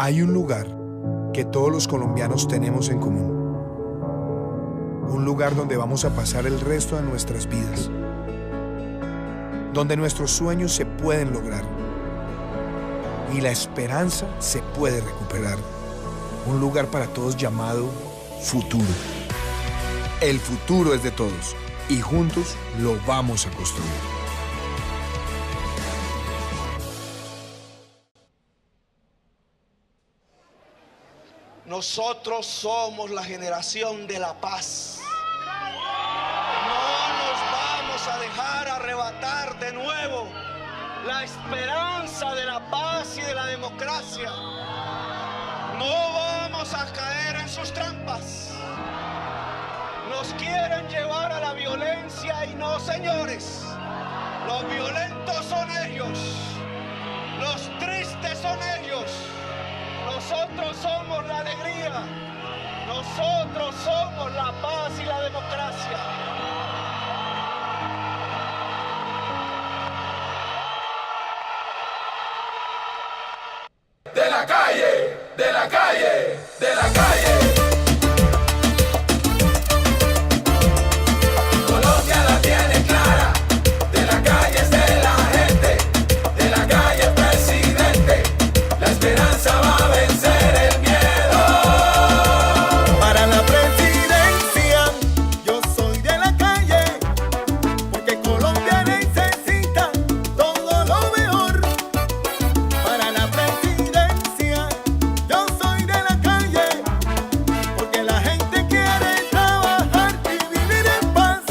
Hay un lugar que todos los colombianos tenemos en común. Un lugar donde vamos a pasar el resto de nuestras vidas. Donde nuestros sueños se pueden lograr. Y la esperanza se puede recuperar. Un lugar para todos llamado futuro. El futuro es de todos y juntos lo vamos a construir. Nosotros somos la generación de la paz. No nos vamos a dejar arrebatar de nuevo la esperanza de la paz y de la democracia. No vamos a caer en sus trampas. Nos quieren llevar a la violencia y no, señores. Los violentos son ellos. Los tristes son ellos. Nosotros somos la alegría. Nosotros somos la paz y la democracia. De la calle, de la calle, de la calle. Colombia la tiene clara. De la calle es de la gente. De la calle es presidente. La esperanza va a vencer el miedo. Para la presidencia yo soy de la calle, porque Colombia necesita todo lo mejor. Para la presidencia yo soy de la calle, porque la gente quiere trabajar y vivir en paz.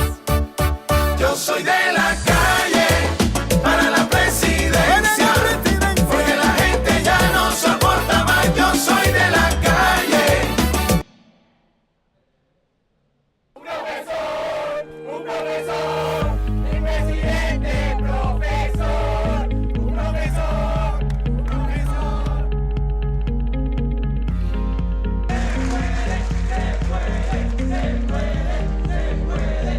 Yo soy de la calle para la presidencia, porque la gente ya no soporta más. Yo soy de la calle. Un profesor, mi presidente, profesor. Un profesor, un profesor. Se puede, se puede, se puede.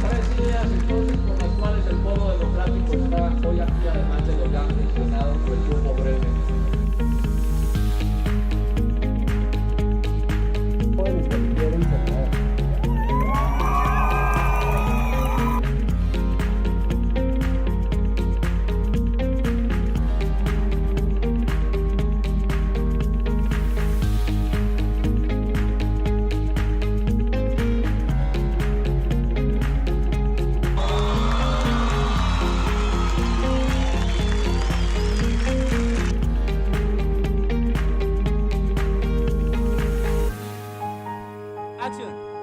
Tres ideas entonces con las cuales el Polo Democrático está hoy aquí, además de lo ya mencionado, resumo brevemente.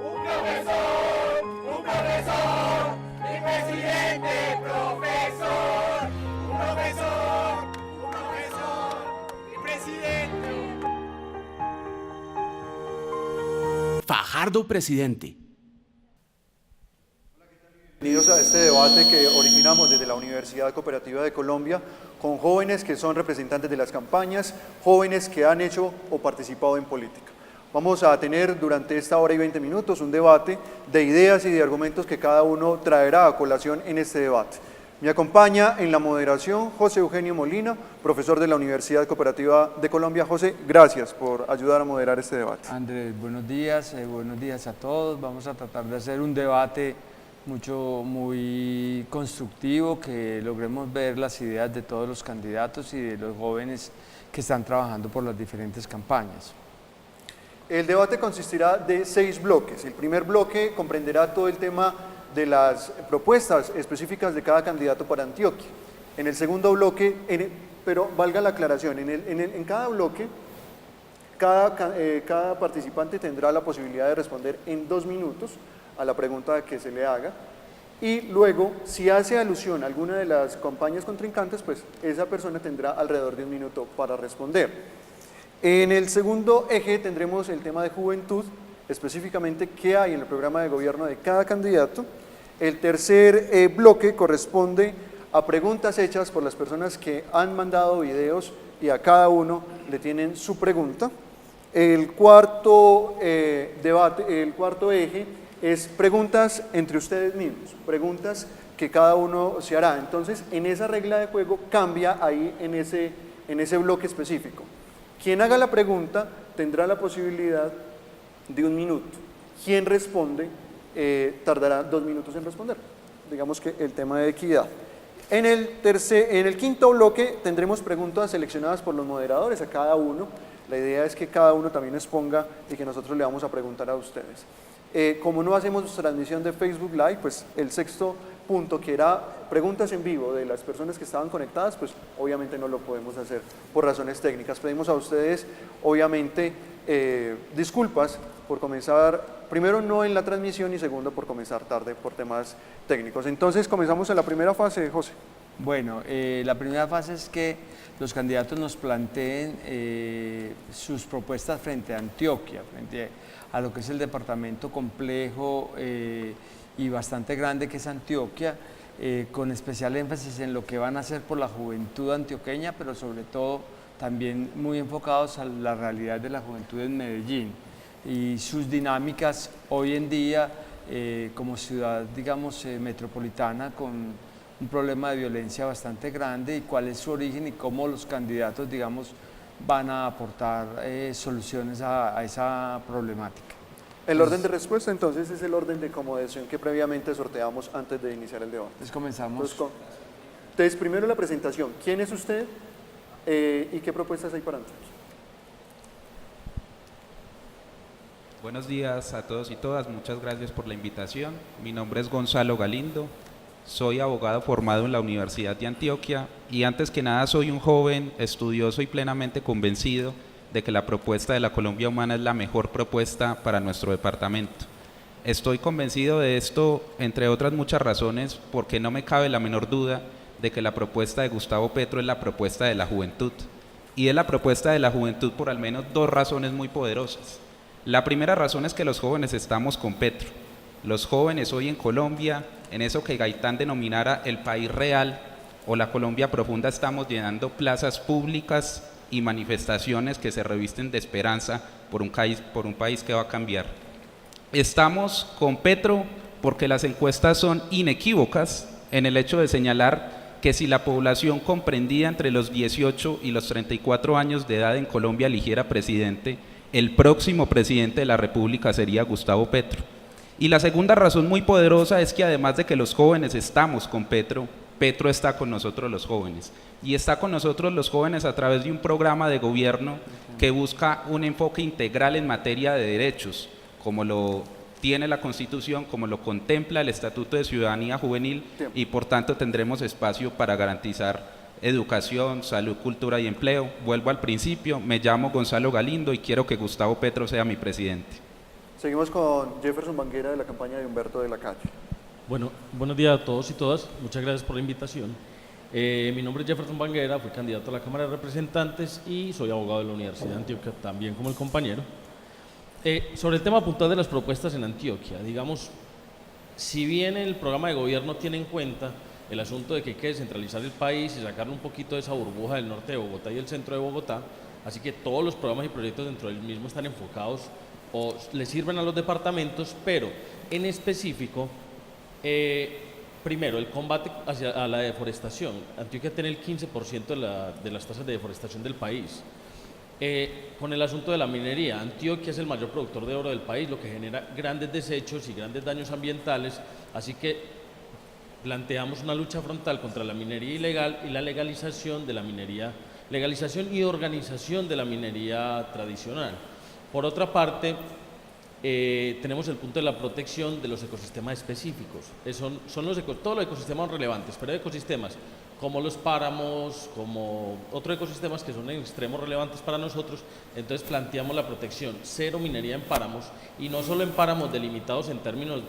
Un profesor, mi presidente, profesor. Un profesor, mi presidente. Fajardo presidente. Bienvenidos a este debate que originamos desde la Universidad Cooperativa de Colombia con jóvenes que son representantes de las campañas, jóvenes que han hecho o participado en política. Vamos a tener durante esta hora y 20 minutos un debate de ideas y de argumentos que cada uno traerá a colación en este debate. Me acompaña en la moderación José Eugenio Molina, profesor de la Universidad Cooperativa de Colombia. José, gracias por ayudar a moderar este debate. Andrés, buenos días a todos. Vamos a tratar de hacer un debate muy constructivo, que logremos ver las ideas de todos los candidatos y de los jóvenes que están trabajando por las diferentes campañas. El debate consistirá de 6 bloques. El primer bloque comprenderá todo el tema de las propuestas específicas de cada candidato para Antioquia. En el segundo bloque, pero valga la aclaración, en cada bloque, cada participante tendrá la posibilidad de responder en 2 minutos a la pregunta que se le haga, y luego, si hace alusión a alguna de las campañas contrincantes, pues esa persona tendrá alrededor de 1 minuto para responder. En el segundo eje tendremos el tema de juventud, específicamente qué hay en el programa de gobierno de cada candidato. El tercer bloque corresponde a preguntas hechas por las personas que han mandado videos y a cada uno le tienen su pregunta. El cuarto debate, el cuarto eje es preguntas entre ustedes mismos, preguntas que cada uno se hará. Entonces, en esa regla de juego cambia ahí en ese bloque específico. Quien haga la pregunta tendrá la posibilidad de 1 minuto. Quien responde tardará 2 minutos en responder. Digamos que el tema de equidad. En el quinto bloque tendremos preguntas seleccionadas por los moderadores a cada uno. La idea es que cada uno también exponga y que nosotros le vamos a preguntar a ustedes. Como no hacemos transmisión de Facebook Live, pues el sexto punto, que era preguntas en vivo de las personas que estaban conectadas, pues obviamente no lo podemos hacer por razones técnicas. Pedimos a ustedes, obviamente, disculpas por comenzar, primero no en la transmisión y segundo por comenzar tarde por temas técnicos. Entonces comenzamos en la primera fase, José. Bueno, la primera fase es que los candidatos nos planteen sus propuestas frente a Antioquia, frente a lo que es el departamento complejo y bastante grande que es Antioquia, con especial énfasis en lo que van a hacer por la juventud antioqueña, pero sobre todo también muy enfocados a la realidad de la juventud en Medellín y sus dinámicas hoy en día como ciudad, digamos, metropolitana con un problema de violencia bastante grande y cuál es su origen y cómo los candidatos, digamos, van a aportar soluciones a esa problemática. El orden de respuesta, entonces, es el orden de acomodación que previamente sorteamos antes de iniciar el debate. Entonces comenzamos. Entonces, primero la presentación. ¿Quién es usted y qué propuestas hay para Antioquia? Buenos días a todos y todas, muchas gracias por la invitación. Mi nombre es Gonzalo Galindo, soy abogado formado en la Universidad de Antioquia y antes que nada soy un joven estudioso y plenamente convencido de que la propuesta de la Colombia Humana es la mejor propuesta para nuestro departamento. Estoy convencido de esto, entre otras muchas razones, porque no me cabe la menor duda de que la propuesta de Gustavo Petro es la propuesta de la juventud. Y es la propuesta de la juventud por al menos 2 razones muy poderosas. La primera razón es que los jóvenes estamos con Petro. Los jóvenes hoy en Colombia, en eso que Gaitán denominara el país real o la Colombia profunda, estamos llenando plazas públicas y manifestaciones que se revisten de esperanza por un país que va a cambiar. Estamos con Petro porque las encuestas son inequívocas en el hecho de señalar que si la población comprendida entre los 18 y los 34 años de edad en Colombia eligiera presidente, el próximo presidente de la República sería Gustavo Petro. Y la segunda razón muy poderosa es que además de que los jóvenes estamos con Petro, Petro está con nosotros los jóvenes. Y está con nosotros los jóvenes a través de un programa de gobierno que busca un enfoque integral en materia de derechos, como lo tiene la Constitución, como lo contempla el Estatuto de Ciudadanía Juvenil, y por tanto tendremos espacio para garantizar educación, salud, cultura y empleo. Vuelvo al principio, me llamo Gonzalo Galindo y quiero que Gustavo Petro sea mi presidente. Seguimos con Jefferson Banguera de la campaña de Humberto de la Calle. Bueno, buenos días a todos y todas, muchas gracias por la invitación. Mi nombre es Jefferson Banguera, fui candidato a la Cámara de Representantes y soy abogado de la Universidad de Antioquia, también como el compañero. Sobre el tema puntual de las propuestas en Antioquia, digamos, si bien el programa de gobierno tiene en cuenta el asunto de que hay que descentralizar el país y sacarle un poquito de esa burbuja del norte de Bogotá y el centro de Bogotá, así que todos los programas y proyectos dentro del mismo están enfocados o le sirven a los departamentos, pero en específico, primero, el combate a la deforestación. Antioquia tiene el 15% de las tasas de deforestación del país. Con el asunto de la minería, Antioquia es el mayor productor de oro del país, lo que genera grandes desechos y grandes daños ambientales, así que planteamos una lucha frontal contra la minería ilegal y la legalización de la minería, legalización y organización de la minería tradicional. Por otra parte, tenemos el punto de la protección de los ecosistemas específicos. Todos los ecosistemas relevantes, pero hay ecosistemas como los páramos, como otros ecosistemas que son en extremo relevantes para nosotros. Entonces planteamos la protección, 0 minería en páramos, y no solo en páramos delimitados en términos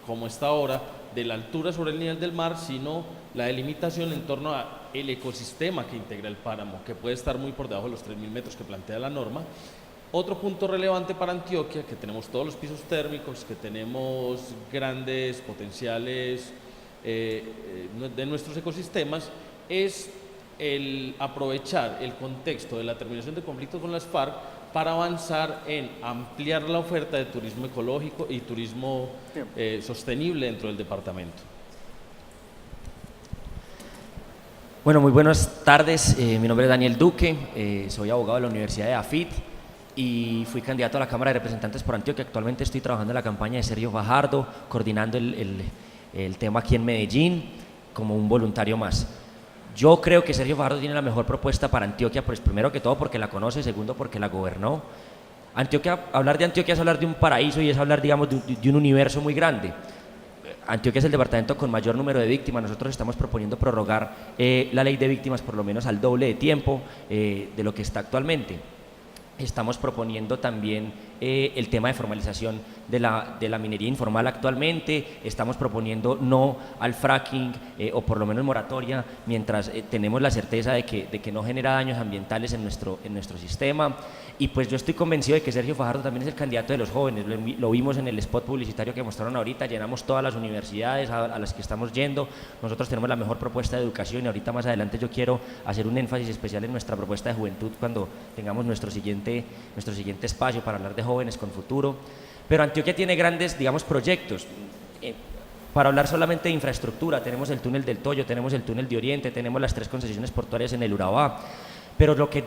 como está ahora de la altura sobre el nivel del mar, sino la delimitación en torno al ecosistema que integra el páramo, que puede estar muy por debajo de los 3.000 metros que plantea la norma. Otro punto relevante para Antioquia, que tenemos todos los pisos térmicos, que tenemos grandes potenciales de nuestros ecosistemas, es el aprovechar el contexto de la terminación de conflicto con las FARC para avanzar en ampliar la oferta de turismo ecológico y turismo sostenible dentro del departamento. Bueno, muy buenas tardes. Mi nombre es Daniel Duque, soy abogado de la Universidad de AFIT y fui candidato a la Cámara de Representantes por Antioquia. Actualmente estoy trabajando en la campaña de Sergio Fajardo, coordinando el tema aquí en Medellín como un voluntario más. Yo creo que Sergio Fajardo tiene la mejor propuesta para Antioquia, pues primero que todo porque la conoce, segundo porque la gobernó. Antioquia, hablar de Antioquia es hablar de un paraíso y es hablar, digamos, de un universo muy grande. Antioquia es el departamento con mayor número de víctimas. Nosotros estamos proponiendo prorrogar la ley de víctimas por lo menos al doble de tiempo de lo que está actualmente. Estamos proponiendo también el tema de formalización de la minería informal actualmente. Estamos proponiendo no al fracking o por lo menos moratoria mientras tenemos la certeza de que no genera daños ambientales en nuestro sistema. Y pues yo estoy convencido de que Sergio Fajardo también es el candidato de los jóvenes. Lo vimos en el spot publicitario que mostraron ahorita. Llenamos todas las universidades a las que estamos yendo. Nosotros tenemos la mejor propuesta de educación y ahorita más adelante yo quiero hacer un énfasis especial en nuestra propuesta de juventud cuando tengamos nuestro siguiente espacio para hablar de jóvenes con futuro. Pero Antioquia tiene grandes, digamos, proyectos. Para hablar solamente de infraestructura, tenemos el túnel del Toyo, tenemos el túnel de Oriente, tenemos las 3 concesiones portuarias en el Urabá. Pero lo que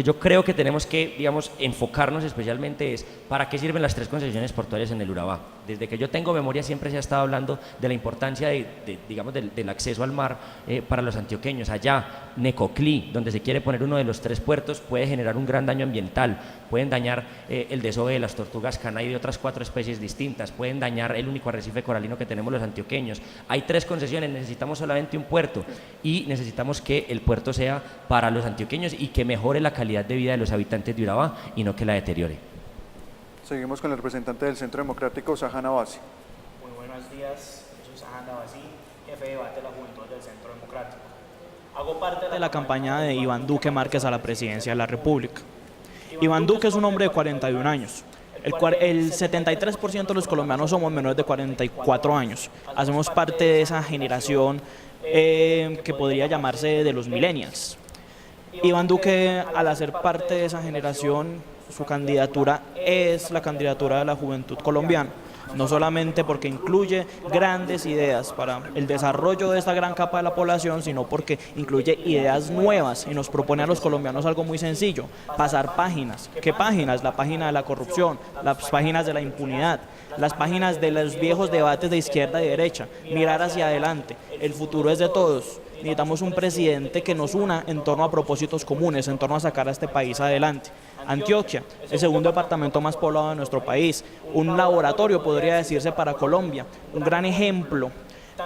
yo creo que tenemos que, digamos, enfocarnos especialmente es para qué sirven las 3 concesiones portuarias en el Urabá. Desde que yo tengo memoria siempre se ha estado hablando de la importancia del acceso al mar para los antioqueños. Allá, Necoclí, donde se quiere poner uno de los 3 puertos, puede generar un gran daño ambiental. Pueden dañar el desove de las tortugas cana y de otras 4 especies distintas. Pueden dañar el único arrecife coralino que tenemos los antioqueños. Hay 3 concesiones, necesitamos solamente un puerto y necesitamos que el puerto sea para los antioqueños y que mejore la calidad de vida de los habitantes de Urabá y no que la deteriore. Seguimos con el representante del Centro Democrático, Sahan Abbasi. Muy buenos días, yo soy Sahan Abbasi, jefe de debate de la Juventud del Centro Democrático. Hago parte de la campaña de Iván Duque Márquez a la presidencia de la República. Iván Duque es un hombre de 41 años. El 73% de los colombianos somos menores de 44 años. Hacemos parte de esa generación que podría llamarse de los millennials. Iván Duque, al hacer parte de esa generación, su candidatura es la candidatura de la juventud colombiana, no solamente porque incluye grandes ideas para el desarrollo de esta gran capa de la población, sino porque incluye ideas nuevas y nos propone a los colombianos algo muy sencillo: pasar páginas. ¿Qué páginas? La página de la corrupción, las páginas de la impunidad, las páginas de los viejos debates de izquierda y derecha, mirar hacia adelante. El futuro es de todos. Necesitamos un presidente que nos una en torno a propósitos comunes, en torno a sacar a este país adelante. Antioquia, el segundo departamento más poblado de nuestro país, un laboratorio podría decirse para Colombia, un gran ejemplo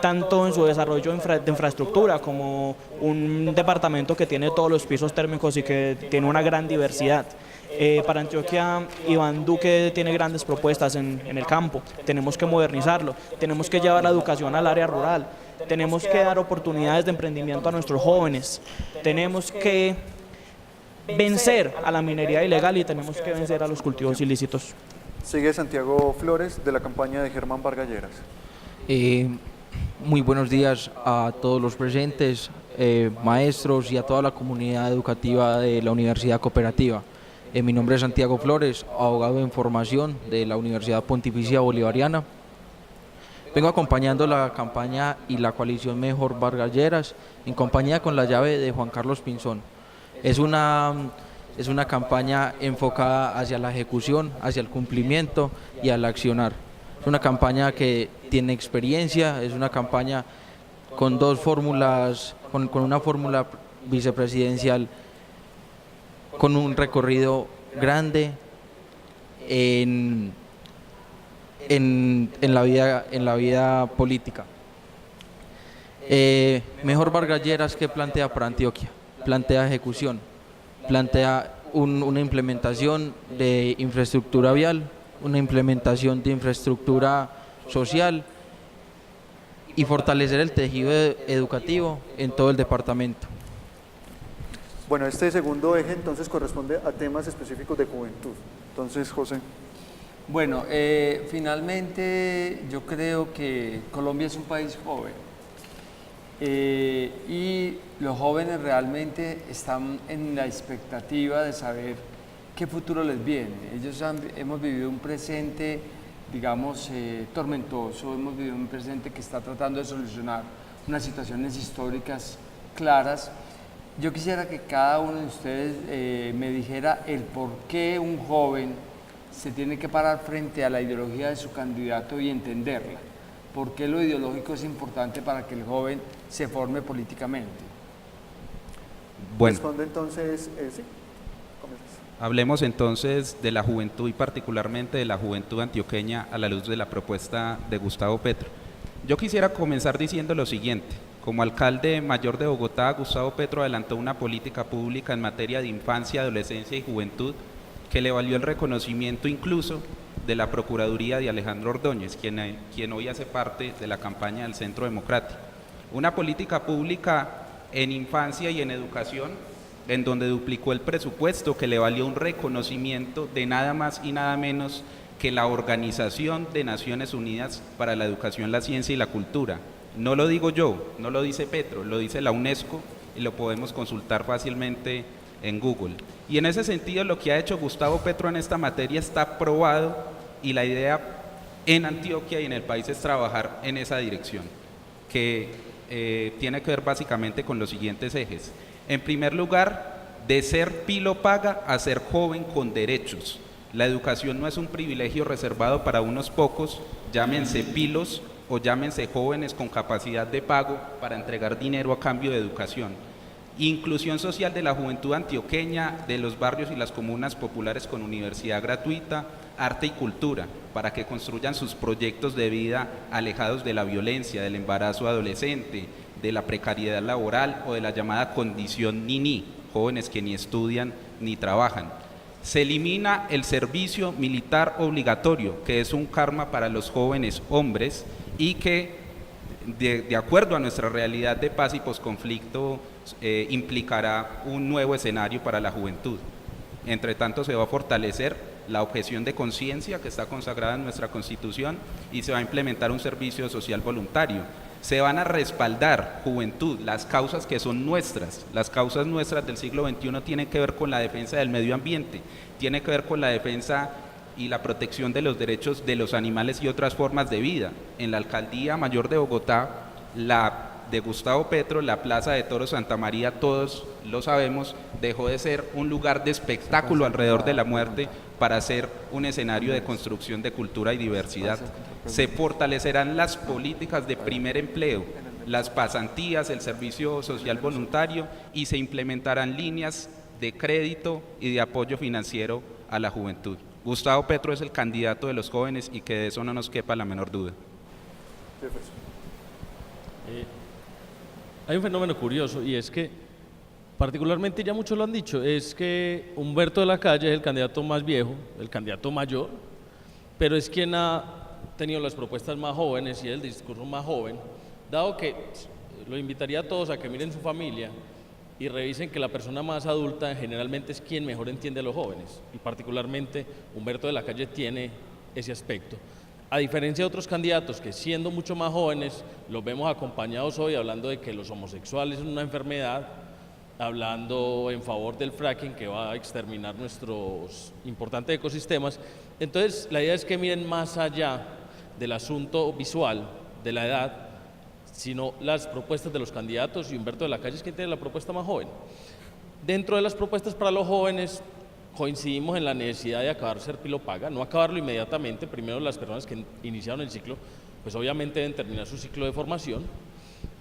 tanto en su desarrollo de infraestructura como un departamento que tiene todos los pisos térmicos y que tiene una gran diversidad. Para Antioquia, Iván Duque tiene grandes propuestas en el campo. Tenemos que modernizarlo, tenemos que llevar la educación al área rural, tenemos que dar oportunidades de emprendimiento a nuestros jóvenes, tenemos que vencer a la minería ilegal y tenemos que vencer a los cultivos ilícitos. Sigue Santiago Flores, de la campaña de Germán Vargas Lleras. Muy buenos días a todos los presentes, maestros y a toda la comunidad educativa de la Universidad Cooperativa. Mi nombre es Santiago Flores, abogado en formación de la Universidad Pontificia Bolivariana. Vengo acompañando la campaña y la coalición Mejor Vargas Lleras en compañía con la llave de Juan Carlos Pinzón. Es una campaña enfocada hacia la ejecución, hacia el cumplimiento y al accionar. Es una campaña que tiene experiencia, es una campaña con 2 fórmulas, con una fórmula vicepresidencial con un recorrido grande en la vida política. Mejor Vargas Lleras, ¿qué plantea para Antioquia? Plantea ejecución, plantea una implementación de infraestructura vial, una implementación de infraestructura social y fortalecer el tejido educativo en todo el departamento. Bueno, este segundo eje entonces corresponde a temas específicos de juventud. Entonces, José. Bueno, finalmente yo creo que Colombia es un país joven y los jóvenes realmente están en la expectativa de saber qué futuro les viene. Hemos vivido un presente, digamos, tormentoso, hemos vivido un presente que está tratando de solucionar unas situaciones históricas claras. Yo quisiera que cada uno de ustedes me dijera el por qué un joven se tiene que parar frente a la ideología de su candidato y entenderla. ¿Por qué lo ideológico es importante para que el joven se forme políticamente? Bueno. Responde entonces, sí. Comienzas. Hablemos entonces de la juventud y particularmente de la juventud antioqueña a la luz de la propuesta de Gustavo Petro. Yo quisiera comenzar diciendo lo siguiente. Como alcalde mayor de Bogotá, Gustavo Petro adelantó una política pública en materia de infancia, adolescencia y juventud que le valió el reconocimiento incluso de la Procuraduría de Alejandro Ordóñez, quien hoy hace parte de la campaña del Centro Democrático. Una política pública en infancia y en educación en donde duplicó el presupuesto, que le valió un reconocimiento de nada más y nada menos que la Organización de Naciones Unidas para la Educación, la Ciencia y la Cultura. No lo digo yo, no lo dice Petro, lo dice la UNESCO y lo podemos consultar fácilmente en Google. Y en ese sentido lo que ha hecho Gustavo Petro en esta materia está probado y la idea en Antioquia y en el país es trabajar en esa dirección, que tiene que ver básicamente con los siguientes ejes. En primer lugar, de ser pilo paga a ser joven con derechos. La educación no es un privilegio reservado para unos pocos, llámense pilos o llámense jóvenes con capacidad de pago para entregar dinero a cambio de educación. Inclusión social de la juventud antioqueña, de los barrios y las comunas populares con universidad gratuita, arte y cultura, para que construyan sus proyectos de vida alejados de la violencia, del embarazo adolescente, de la precariedad laboral o de la llamada condición ni, jóvenes que ni estudian ni trabajan. Se elimina el servicio militar obligatorio, que es un karma para los jóvenes hombres y que, de acuerdo a nuestra realidad de paz y posconflicto, implicará un nuevo escenario para la juventud. Entre tanto, se va a fortalecer la objeción de conciencia que está consagrada en nuestra Constitución y se va a implementar un servicio social voluntario. Se van a respaldar, juventud, las causas que son nuestras. Las causas nuestras del siglo XXI tienen que ver con la defensa del medio ambiente, tiene que ver con la defensa y la protección de los derechos de los animales y otras formas de vida. En la Alcaldía Mayor de Bogotá, la de Gustavo Petro, la Plaza de Toros Santa María, todos lo sabemos, dejó de ser un lugar de espectáculo alrededor de la muerte para ser un escenario de construcción de cultura y diversidad. Se fortalecerán las políticas de primer empleo, las pasantías, el servicio social voluntario y se implementarán líneas de crédito y de apoyo financiero a la juventud. Gustavo Petro es el candidato de los jóvenes y que de eso no nos quepa la menor duda. Hay un fenómeno curioso y es que, particularmente ya muchos lo han dicho, es que Humberto de la Calle es el candidato más viejo, el candidato mayor, pero es quien ha tenido las propuestas más jóvenes y el discurso más joven, dado que lo invitaría a todos a que miren su familia y revisen que la persona más adulta generalmente es quien mejor entiende a los jóvenes y particularmente Humberto de la Calle tiene ese aspecto. A diferencia de otros candidatos que siendo mucho más jóvenes los vemos acompañados hoy hablando de que los homosexuales son una enfermedad, hablando en favor del fracking que va a exterminar nuestros importantes ecosistemas. Entonces la idea es que miren más allá del asunto visual, de la edad, sino las propuestas de los candidatos y Humberto de la Calle es quien tiene la propuesta más joven. Dentro de las propuestas para los jóvenes coincidimos en la necesidad de acabar ser pilo paga, no acabarlo inmediatamente, primero las personas que iniciaron el ciclo, pues obviamente deben terminar su ciclo de formación,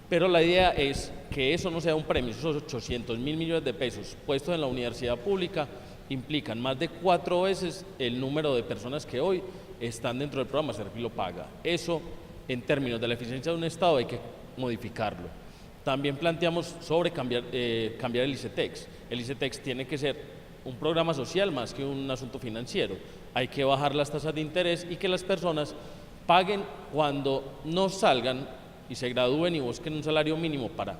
pero la idea es que eso no sea un premio, esos 800.000 millones de pesos puestos en la universidad pública implican más de 4 veces el número de personas que hoy están dentro del programa Ser Pilo Paga. Eso, en términos de la eficiencia de un Estado, hay que modificarlo. También planteamos sobre cambiar el ICETEX. El ICETEX tiene que ser un programa social más que un asunto financiero. Hay que bajar las tasas de interés y que las personas paguen cuando no salgan y se gradúen y busquen un salario mínimo para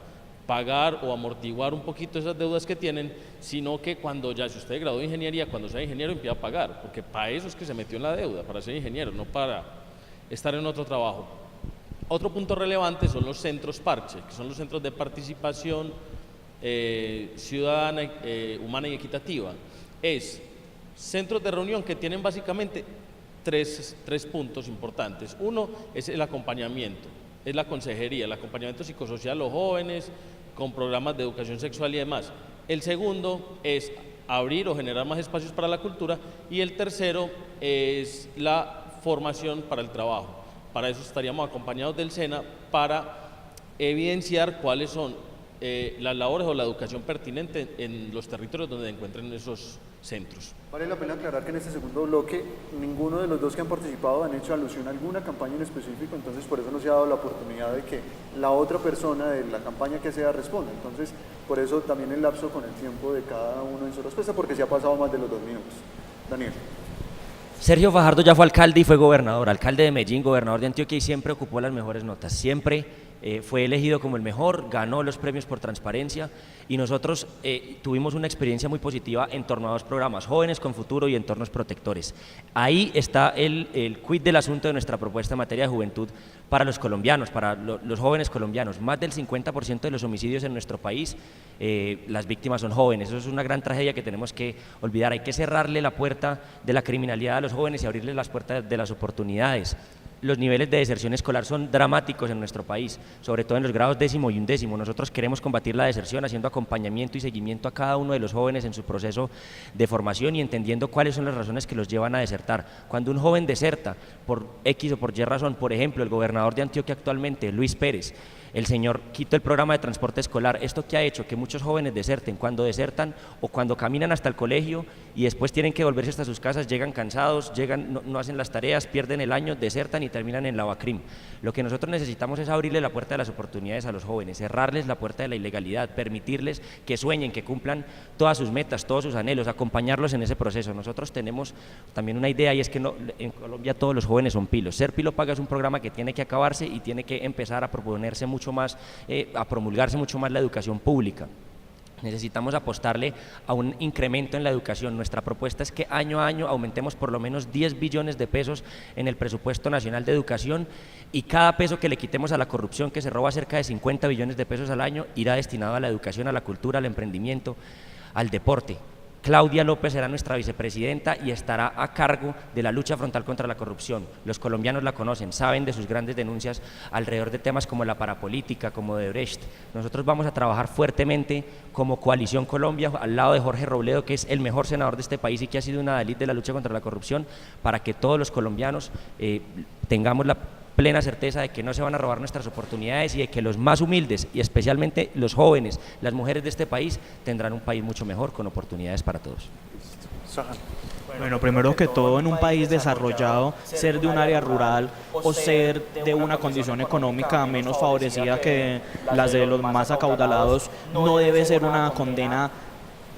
pagar o amortiguar un poquito esas deudas que tienen, sino que cuando ya, si usted graduó de ingeniería, cuando sea ingeniero empieza a pagar, porque para eso es que se metió en la deuda, para ser ingeniero, no para estar en otro trabajo. Otro punto relevante son los centros parche, que son los centros de participación ciudadana, humana y equitativa. Es centros de reunión que tienen básicamente tres puntos importantes. Uno es el acompañamiento, es la consejería, el acompañamiento psicosocial a los jóvenes, con programas de educación sexual y demás. El segundo es abrir o generar más espacios para la cultura, y el tercero es la formación para el trabajo. Para eso estaríamos acompañados del SENA para evidenciar cuáles son las labores o la educación pertinente en los territorios donde se encuentren esos centros. Vale la pena aclarar que en este segundo bloque ninguno de los dos que han participado han hecho alusión a alguna campaña en específico, entonces por eso no se ha dado la oportunidad de que la otra persona de la campaña que sea responda. Entonces por eso también el lapso con el tiempo de cada uno en su respuesta, porque se ha pasado más de los 2 minutos. Daniel. Sergio Fajardo ya fue alcalde y fue gobernador, alcalde de Medellín, gobernador de Antioquia, y siempre ocupó las mejores notas, siempre fue elegido como el mejor, ganó los premios por transparencia, y nosotros tuvimos una experiencia muy positiva en torno a 2 programas, Jóvenes con Futuro y Entornos Protectores. Ahí está el quid del asunto de nuestra propuesta en materia de juventud para los colombianos, para los jóvenes colombianos. Más del 50% de los homicidios en nuestro país, las víctimas son jóvenes. Eso es una gran tragedia que tenemos que olvidar. Hay que cerrarle la puerta de la criminalidad a los jóvenes y abrirles las puertas de las oportunidades. Los niveles de deserción escolar son dramáticos en nuestro país, sobre todo en los grados 10º y 11º. Nosotros queremos combatir la deserción haciendo acompañamiento y seguimiento a cada uno de los jóvenes en su proceso de formación y entendiendo cuáles son las razones que los llevan a desertar. Cuando un joven deserta por X o por Y razón, por ejemplo, el gobernador de Antioquia actualmente, Luis Pérez, el señor quitó el programa de transporte escolar. ¿Esto qué ha hecho? Que muchos jóvenes deserten. Cuando desertan o cuando caminan hasta el colegio y después tienen que volverse hasta sus casas, llegan cansados, no hacen las tareas, pierden el año, desertan y terminan en la Bacrim. Lo que nosotros necesitamos es abrirle la puerta de las oportunidades a los jóvenes, cerrarles la puerta de la ilegalidad, permitirles que sueñen, que cumplan todas sus metas, todos sus anhelos, acompañarlos en ese proceso. Nosotros tenemos también una idea, y es que en Colombia todos los jóvenes son pilos. Ser pilo paga es un programa que tiene que acabarse y tiene que empezar a proponerse mucho más, a promulgarse mucho más la educación pública. Necesitamos apostarle a un incremento en la educación. Nuestra propuesta es que año a año aumentemos por lo menos 10 billones de pesos en el presupuesto nacional de educación, y cada peso que le quitemos a la corrupción, que se roba cerca de 50 billones de pesos al año, irá destinado a la educación, a la cultura, al emprendimiento, al deporte. Claudia López será nuestra vicepresidenta y estará a cargo de la lucha frontal contra la corrupción. Los colombianos la conocen, saben de sus grandes denuncias alrededor de temas como la parapolítica, como Odebrecht. Nosotros vamos a trabajar fuertemente como Coalición Colombia al lado de Jorge Robledo, que es el mejor senador de este país y que ha sido una adalid de la lucha contra la corrupción, para que todos los colombianos tengamos la plena certeza de que no se van a robar nuestras oportunidades y de que los más humildes, y especialmente los jóvenes, las mujeres de este país, tendrán un país mucho mejor, con oportunidades para todos. Bueno, primero que todo, en un país desarrollado, ser de un área rural o ser de una condición económica menos favorecida que las de los más acaudalados no debe ser una condena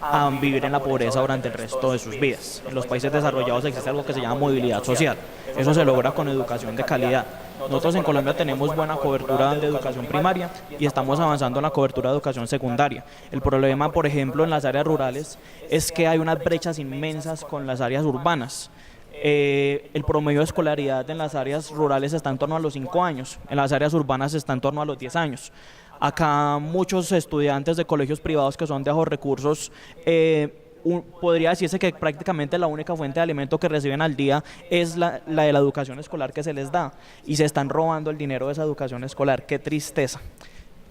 a vivir en la pobreza durante el resto de sus vidas. En los países desarrollados existe algo que se llama movilidad social. Eso se logra con educación de calidad. Nosotros en Colombia tenemos buena cobertura de educación primaria y estamos avanzando en la cobertura de educación secundaria. El problema, por ejemplo, en las áreas rurales es que hay unas brechas inmensas con las áreas urbanas. El promedio de escolaridad en las áreas rurales está en torno a los 5 años, en las áreas urbanas está en torno a los 10 años. Acá muchos estudiantes de colegios privados que son de bajos recursos, podría decirse que prácticamente la única fuente de alimento que reciben al día es la de la educación escolar que se les da, y se están robando el dinero de esa educación escolar. ¡Qué tristeza!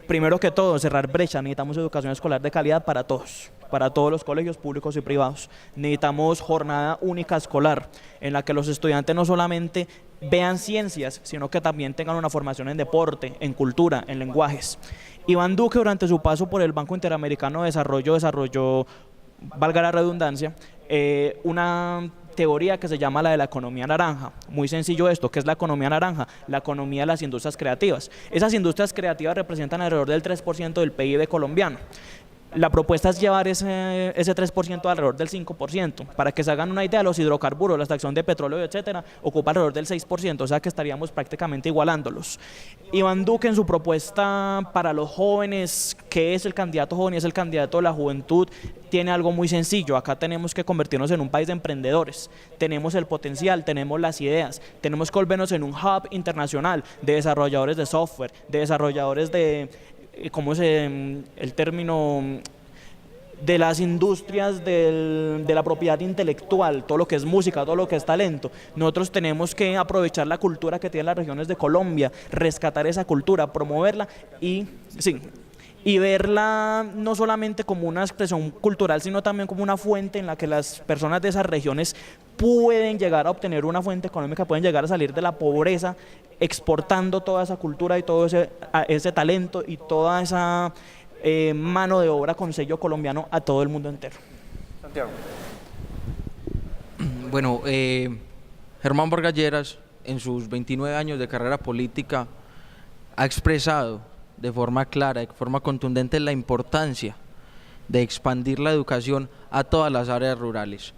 Primero que todo, cerrar brecha. Necesitamos educación escolar de calidad para todos los colegios públicos y privados. Necesitamos jornada única escolar, en la que los estudiantes no solamente vean ciencias, sino que también tengan una formación en deporte, en cultura, en lenguajes. Iván Duque, durante su paso por el Banco Interamericano de Desarrollo, desarrolló, valga la redundancia, una teoría que se llama la de la economía naranja. Muy sencillo esto, ¿qué es la economía naranja? La economía de las industrias creativas. Esas industrias creativas representan alrededor del 3% del PIB colombiano. La propuesta es llevar ese 3% alrededor del 5%. Para que se hagan una idea, los hidrocarburos, la extracción de petróleo, etcétera, ocupa alrededor del 6%, o sea que estaríamos prácticamente igualándolos. Iván Duque, en su propuesta para los jóvenes, que es el candidato joven y es el candidato de la juventud, tiene algo muy sencillo. Acá tenemos que convertirnos en un país de emprendedores. Tenemos el potencial, tenemos las ideas, tenemos que volvernos en un hub internacional de desarrolladores de software, de desarrolladores de, ¿cómo es el término? De las industrias de la propiedad intelectual, todo lo que es música, todo lo que es talento. Nosotros tenemos que aprovechar la cultura que tienen las regiones de Colombia, rescatar esa cultura, promoverla y verla no solamente como una expresión cultural, sino también como una fuente en la que las personas de esas regiones pueden llegar a obtener una fuente económica, pueden llegar a salir de la pobreza exportando toda esa cultura y todo ese talento y toda esa mano de obra con sello colombiano a todo el mundo entero. Santiago. Bueno, Germán Vargas Lleras, en sus 29 años de carrera política, ha expresado de forma clara, de forma contundente, la importancia de expandir la educación a todas las áreas rurales.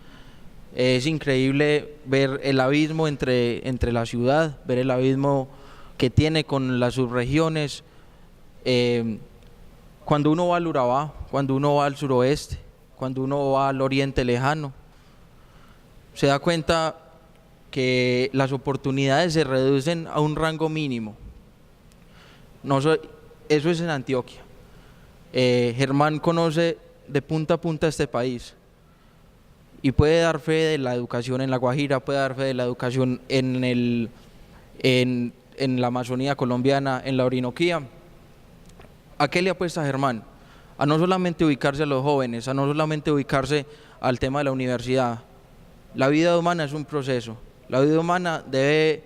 Es increíble ver el abismo entre la ciudad, ver el abismo que tiene con las subregiones. Cuando uno va al Urabá, cuando uno va al suroeste, cuando uno va al oriente lejano, se da cuenta que las oportunidades se reducen a un rango mínimo. Eso es en Antioquia. Germán conoce de punta a punta este país y puede dar fe de la educación en La Guajira, puede dar fe de la educación en la Amazonía colombiana, en la Orinoquía. ¿A qué le apuesta Germán? A no solamente ubicarse a los jóvenes, a no solamente ubicarse al tema de la universidad. La vida humana es un proceso. La vida humana debe,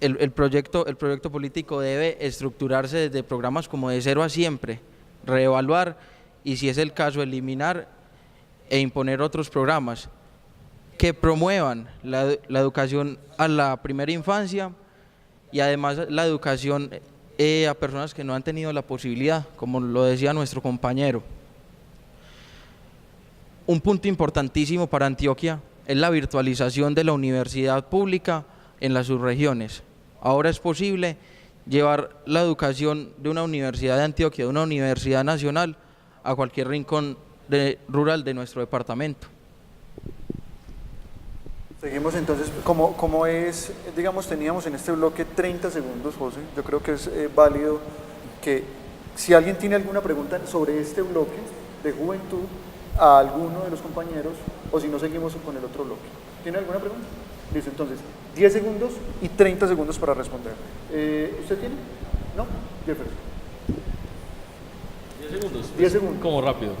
el proyecto político debe estructurarse desde programas como de 0 a siempre, reevaluar y, si es el caso, eliminar e imponer otros programas que promuevan la educación a la primera infancia y además la educación a personas que no han tenido la posibilidad, como lo decía nuestro compañero. Un punto importantísimo para Antioquia es la virtualización de la universidad pública en las subregiones. Ahora es posible llevar la educación de una universidad de Antioquia, de una universidad nacional, a cualquier rincón rural de nuestro departamento. Seguimos entonces, como es, digamos, teníamos en este bloque 30 segundos, José. Yo creo que es válido que si alguien tiene alguna pregunta sobre este bloque de juventud a alguno de los compañeros, o si no, seguimos con el otro bloque. ¿Tiene alguna pregunta? Listo, entonces, 10 segundos y 30 segundos para responder. ¿Usted tiene? ¿No? Jefferson. 10 segundos. 10 segundos. Como rápido.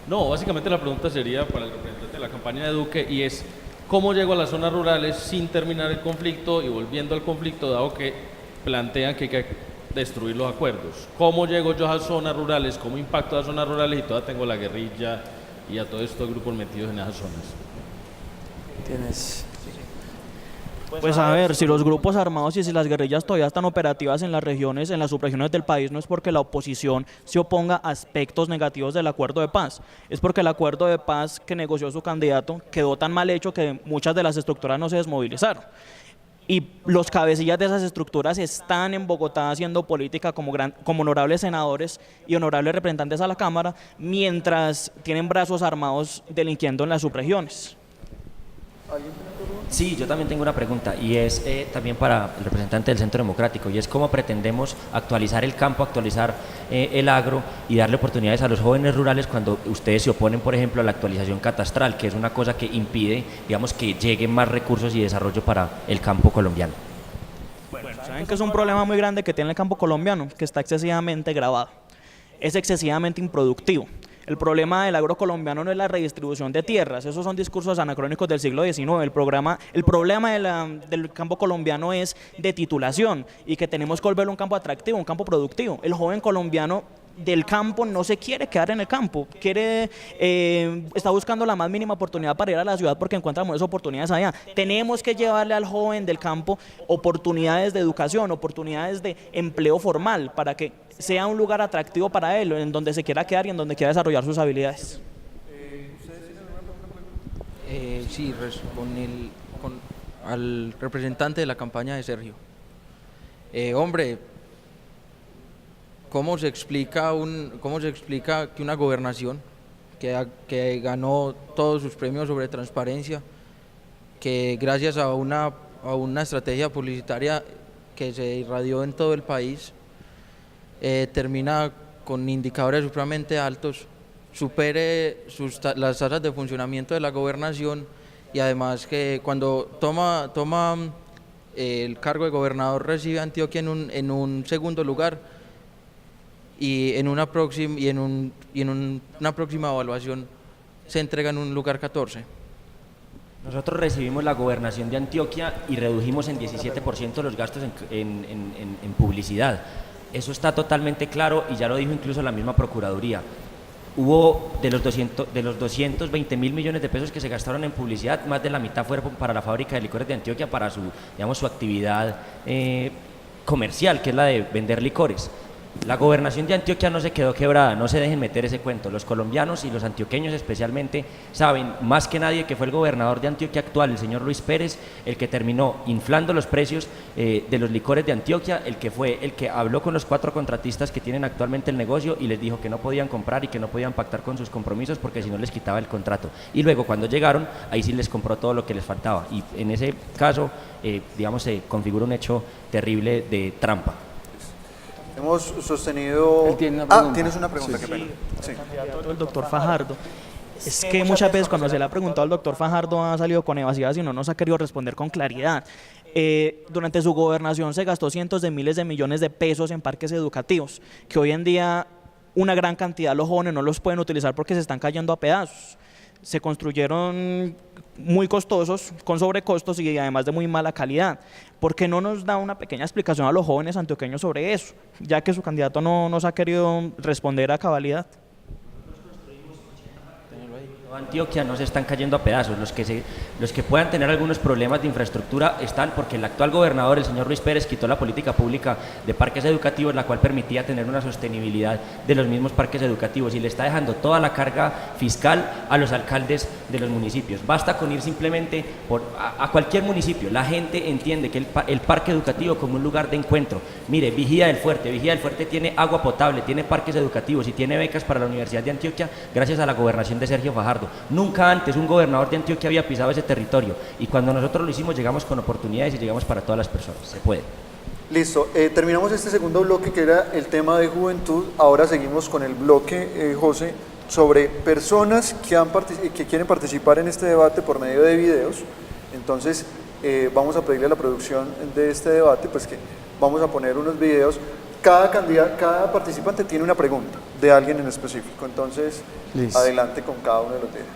No, básicamente la pregunta sería para el representante de la campaña de Duque, y es: ¿cómo llego a las zonas rurales sin terminar el conflicto y volviendo al conflicto, dado que plantean que hay que destruir los acuerdos? ¿Cómo llego yo a las zonas rurales? ¿Cómo impacto a las zonas rurales y todavía tengo la guerrilla y a todos estos grupos metidos en esas zonas? Tienes... Pues a ver, si los grupos armados y si las guerrillas todavía están operativas en las regiones, en las subregiones del país, no es porque la oposición se oponga a aspectos negativos del acuerdo de paz, es porque el acuerdo de paz que negoció su candidato quedó tan mal hecho que muchas de las estructuras no se desmovilizaron. Y los cabecillas de esas estructuras están en Bogotá haciendo política como honorables senadores y honorables representantes a la Cámara, mientras tienen brazos armados delinquiendo en las subregiones. Sí, yo también tengo una pregunta, y es también para el representante del Centro Democrático, y es cómo pretendemos actualizar el campo, actualizar el agro y darle oportunidades a los jóvenes rurales cuando ustedes se oponen, por ejemplo, a la actualización catastral, que es una cosa que impide, digamos, que lleguen más recursos y desarrollo para el campo colombiano. Bueno, saben que es un problema muy grande que tiene el campo colombiano, que está excesivamente gravado, es excesivamente improductivo. El problema del agro colombiano no es la redistribución de tierras, esos son discursos anacrónicos del siglo XIX. El problema del campo colombiano es de titulación y que tenemos que volverlo un campo atractivo, un campo productivo. El joven colombiano del campo no se quiere quedar en el campo, está buscando la más mínima oportunidad para ir a la ciudad porque encuentra mejores oportunidades allá. Tenemos que llevarle al joven del campo oportunidades de educación, oportunidades de empleo formal, para que sea un lugar atractivo para él, en donde se quiera quedar y en donde quiera desarrollar sus habilidades. Sí, al representante de la campaña de Sergio. Hombre, ¿cómo se explica que una gobernación que ganó todos sus premios sobre transparencia, que gracias a una estrategia publicitaria que se irradió en todo el país, termina con indicadores supremamente altos, supere las tasas de funcionamiento de la gobernación, y además que cuando toma el cargo de gobernador recibe a Antioquia en un segundo lugar, y en una próxima evaluación se entrega en un lugar 14. Nosotros recibimos la gobernación de Antioquia y redujimos en 17% los gastos en publicidad. Eso está totalmente claro y ya lo dijo incluso la misma Procuraduría. Hubo de los 220.000 millones de pesos que se gastaron en publicidad, más de la mitad fueron para la fábrica de licores de Antioquia, para su actividad comercial, que es la de vender licores. La gobernación de Antioquia no se quedó quebrada, no se dejen meter ese cuento. Los colombianos y los antioqueños especialmente saben más que nadie que fue el gobernador de Antioquia actual, el señor Luis Pérez, el que terminó inflando los precios de los licores de Antioquia, el que habló con los 4 contratistas que tienen actualmente el negocio y les dijo que no podían comprar y que no podían pactar con sus compromisos porque si no les quitaba el contrato. Y luego cuando llegaron, ahí sí les compró todo lo que les faltaba. Y en ese caso, se configura un hecho terrible de trampa. Hemos sostenido... tienes una pregunta, qué pena. Sí. El doctor Fajardo. Es que muchas veces cuando se le ha preguntado al doctor Fajardo ha salido con evasivas y no nos ha querido responder con claridad. Durante su gobernación se gastó cientos de miles de millones de pesos en parques educativos, que hoy en día una gran cantidad de los jóvenes no los pueden utilizar porque se están cayendo a pedazos. Se construyeron muy costosos, con sobrecostos y además de muy mala calidad. ¿Por qué no nos da una pequeña explicación a los jóvenes antioqueños sobre eso, ya que su candidato no nos ha querido responder a cabalidad? Antioquia no se están cayendo a pedazos, los que puedan tener algunos problemas de infraestructura están porque el actual gobernador, el señor Luis Pérez, quitó la política pública de parques educativos, la cual permitía tener una sostenibilidad de los mismos parques educativos y le está dejando toda la carga fiscal a los alcaldes de los municipios. Basta con ir simplemente a cualquier municipio, la gente entiende que el parque educativo como un lugar de encuentro. Mire, Vigía del Fuerte tiene agua potable, tiene parques educativos y tiene becas para la Universidad de Antioquia gracias a la gobernación de Sergio Fajardo. Nunca antes un gobernador de Antioquia había pisado ese territorio y cuando nosotros lo hicimos llegamos con oportunidades y llegamos para todas las personas, se puede. Listo, terminamos este segundo bloque que era el tema de juventud. Ahora seguimos con el bloque, José, sobre personas que quieren participar en este debate por medio de videos. Entonces vamos a pedirle a la producción de este debate pues que vamos a poner unos videos. Cada participante tiene una pregunta de alguien en específico, entonces listo. Adelante con cada uno de los videos.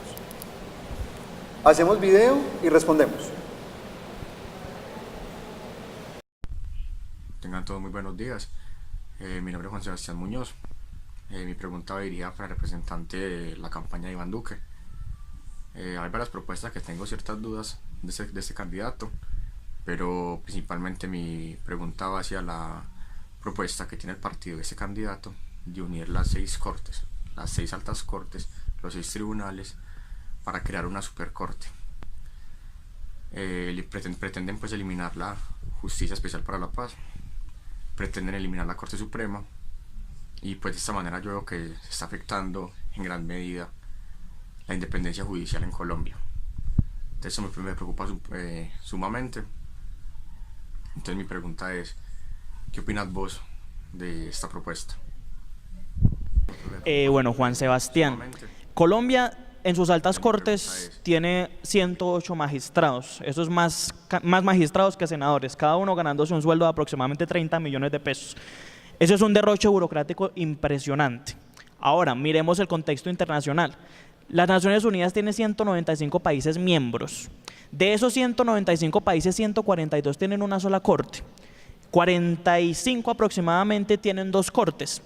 Hacemos video y respondemos. Tengan todos muy buenos días. Mi nombre es Juan Sebastián Muñoz. Mi pregunta va dirigida para el representante de la campaña de Iván Duque. Hay varias propuestas que tengo ciertas dudas de este candidato, pero principalmente mi pregunta va hacia la propuesta que tiene el partido de ese candidato de unir las 6 cortes, las 6 altas cortes, los 6 tribunales para crear una supercorte. Pretenden pues eliminar la Justicia Especial para la Paz, pretenden eliminar la Corte Suprema y pues de esta manera yo veo que se está afectando en gran medida la independencia judicial en Colombia. Entonces eso me preocupa sumamente. Entonces mi pregunta es, ¿qué opinas vos de esta propuesta? Bueno, Juan Sebastián, Colombia en sus altas cortes tiene 108 magistrados, eso es más magistrados que senadores, cada uno ganándose un sueldo de aproximadamente 30 millones de pesos. Eso es un derroche burocrático impresionante. Ahora, miremos el contexto internacional. Las Naciones Unidas tiene 195 países miembros. De esos 195 países, 142 tienen una sola corte. 45 aproximadamente tienen 2 cortes.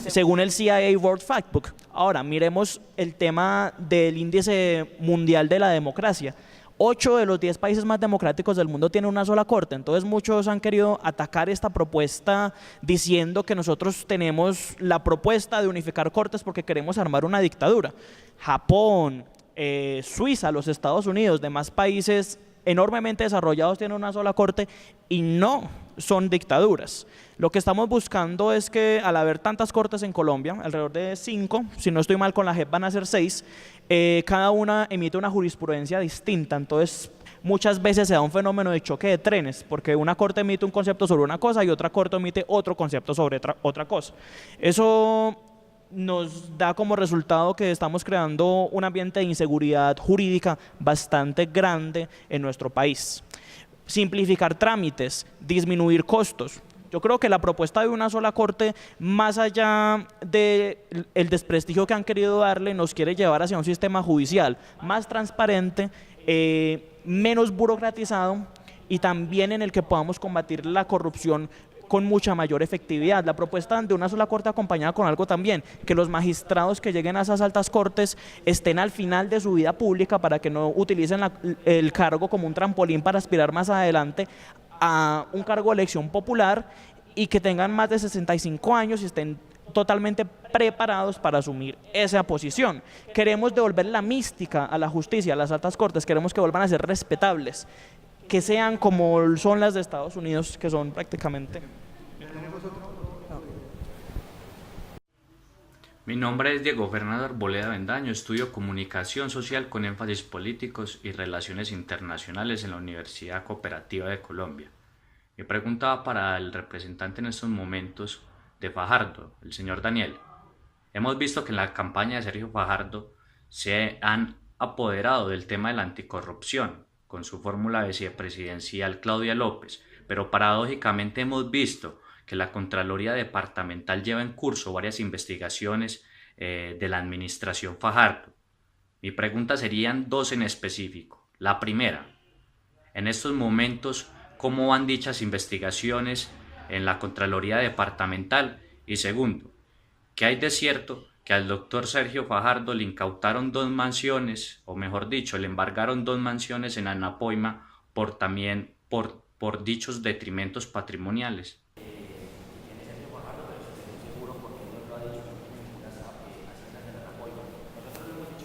según el CIA World Factbook. Ahora, miremos el tema del índice mundial de la democracia. 8 de los 10 países más democráticos del mundo tienen una sola corte, entonces muchos han querido atacar esta propuesta diciendo que nosotros tenemos la propuesta de unificar cortes porque queremos armar una dictadura. Japón, Suiza, los Estados Unidos, demás países enormemente desarrollados tienen una sola corte y no son dictaduras. Lo que estamos buscando es que al haber tantas cortes en Colombia, alrededor de 5, si no estoy mal con la JEP van a ser 6, cada una emite una jurisprudencia distinta, entonces muchas veces se da un fenómeno de choque de trenes, porque una corte emite un concepto sobre una cosa y otra corte emite otro concepto sobre otra cosa. Eso nos da como resultado que estamos creando un ambiente de inseguridad jurídica bastante grande en nuestro país. Simplificar trámites, disminuir costos. Yo creo que la propuesta de una sola corte, más allá del desprestigio que han querido darle, nos quiere llevar hacia un sistema judicial más transparente, menos burocratizado y también en el que podamos combatir la corrupción con mucha mayor efectividad. La propuesta de una sola corte acompañada con algo también, que los magistrados que lleguen a esas altas cortes estén al final de su vida pública para que no utilicen el cargo como un trampolín para aspirar más adelante a un cargo de elección popular y que tengan más de 65 años y estén totalmente preparados para asumir esa posición. Queremos devolver la mística a la justicia, a las altas cortes, queremos que vuelvan a ser respetables, que sean como son las de Estados Unidos, que son prácticamente... Mi nombre es Diego Fernando Arboleda Bendaño, estudio Comunicación Social con énfasis políticos y Relaciones Internacionales en la Universidad Cooperativa de Colombia. Mi pregunta va para el representante en estos momentos de Fajardo, el señor Daniel. Hemos visto que en la campaña de Sergio Fajardo se han apoderado del tema de la anticorrupción con su fórmula vicepresidencial Claudia López, pero paradójicamente hemos visto que la Contraloría Departamental lleva en curso varias investigaciones de la administración Fajardo. Mi pregunta serían dos en específico. La primera, en estos momentos, ¿cómo van dichas investigaciones en la Contraloría Departamental? Y segundo, ¿qué hay de cierto que al doctor Sergio Fajardo le incautaron 2 mansiones, o mejor dicho, le embargaron 2 mansiones en Anapoima por dichos detrimentos patrimoniales?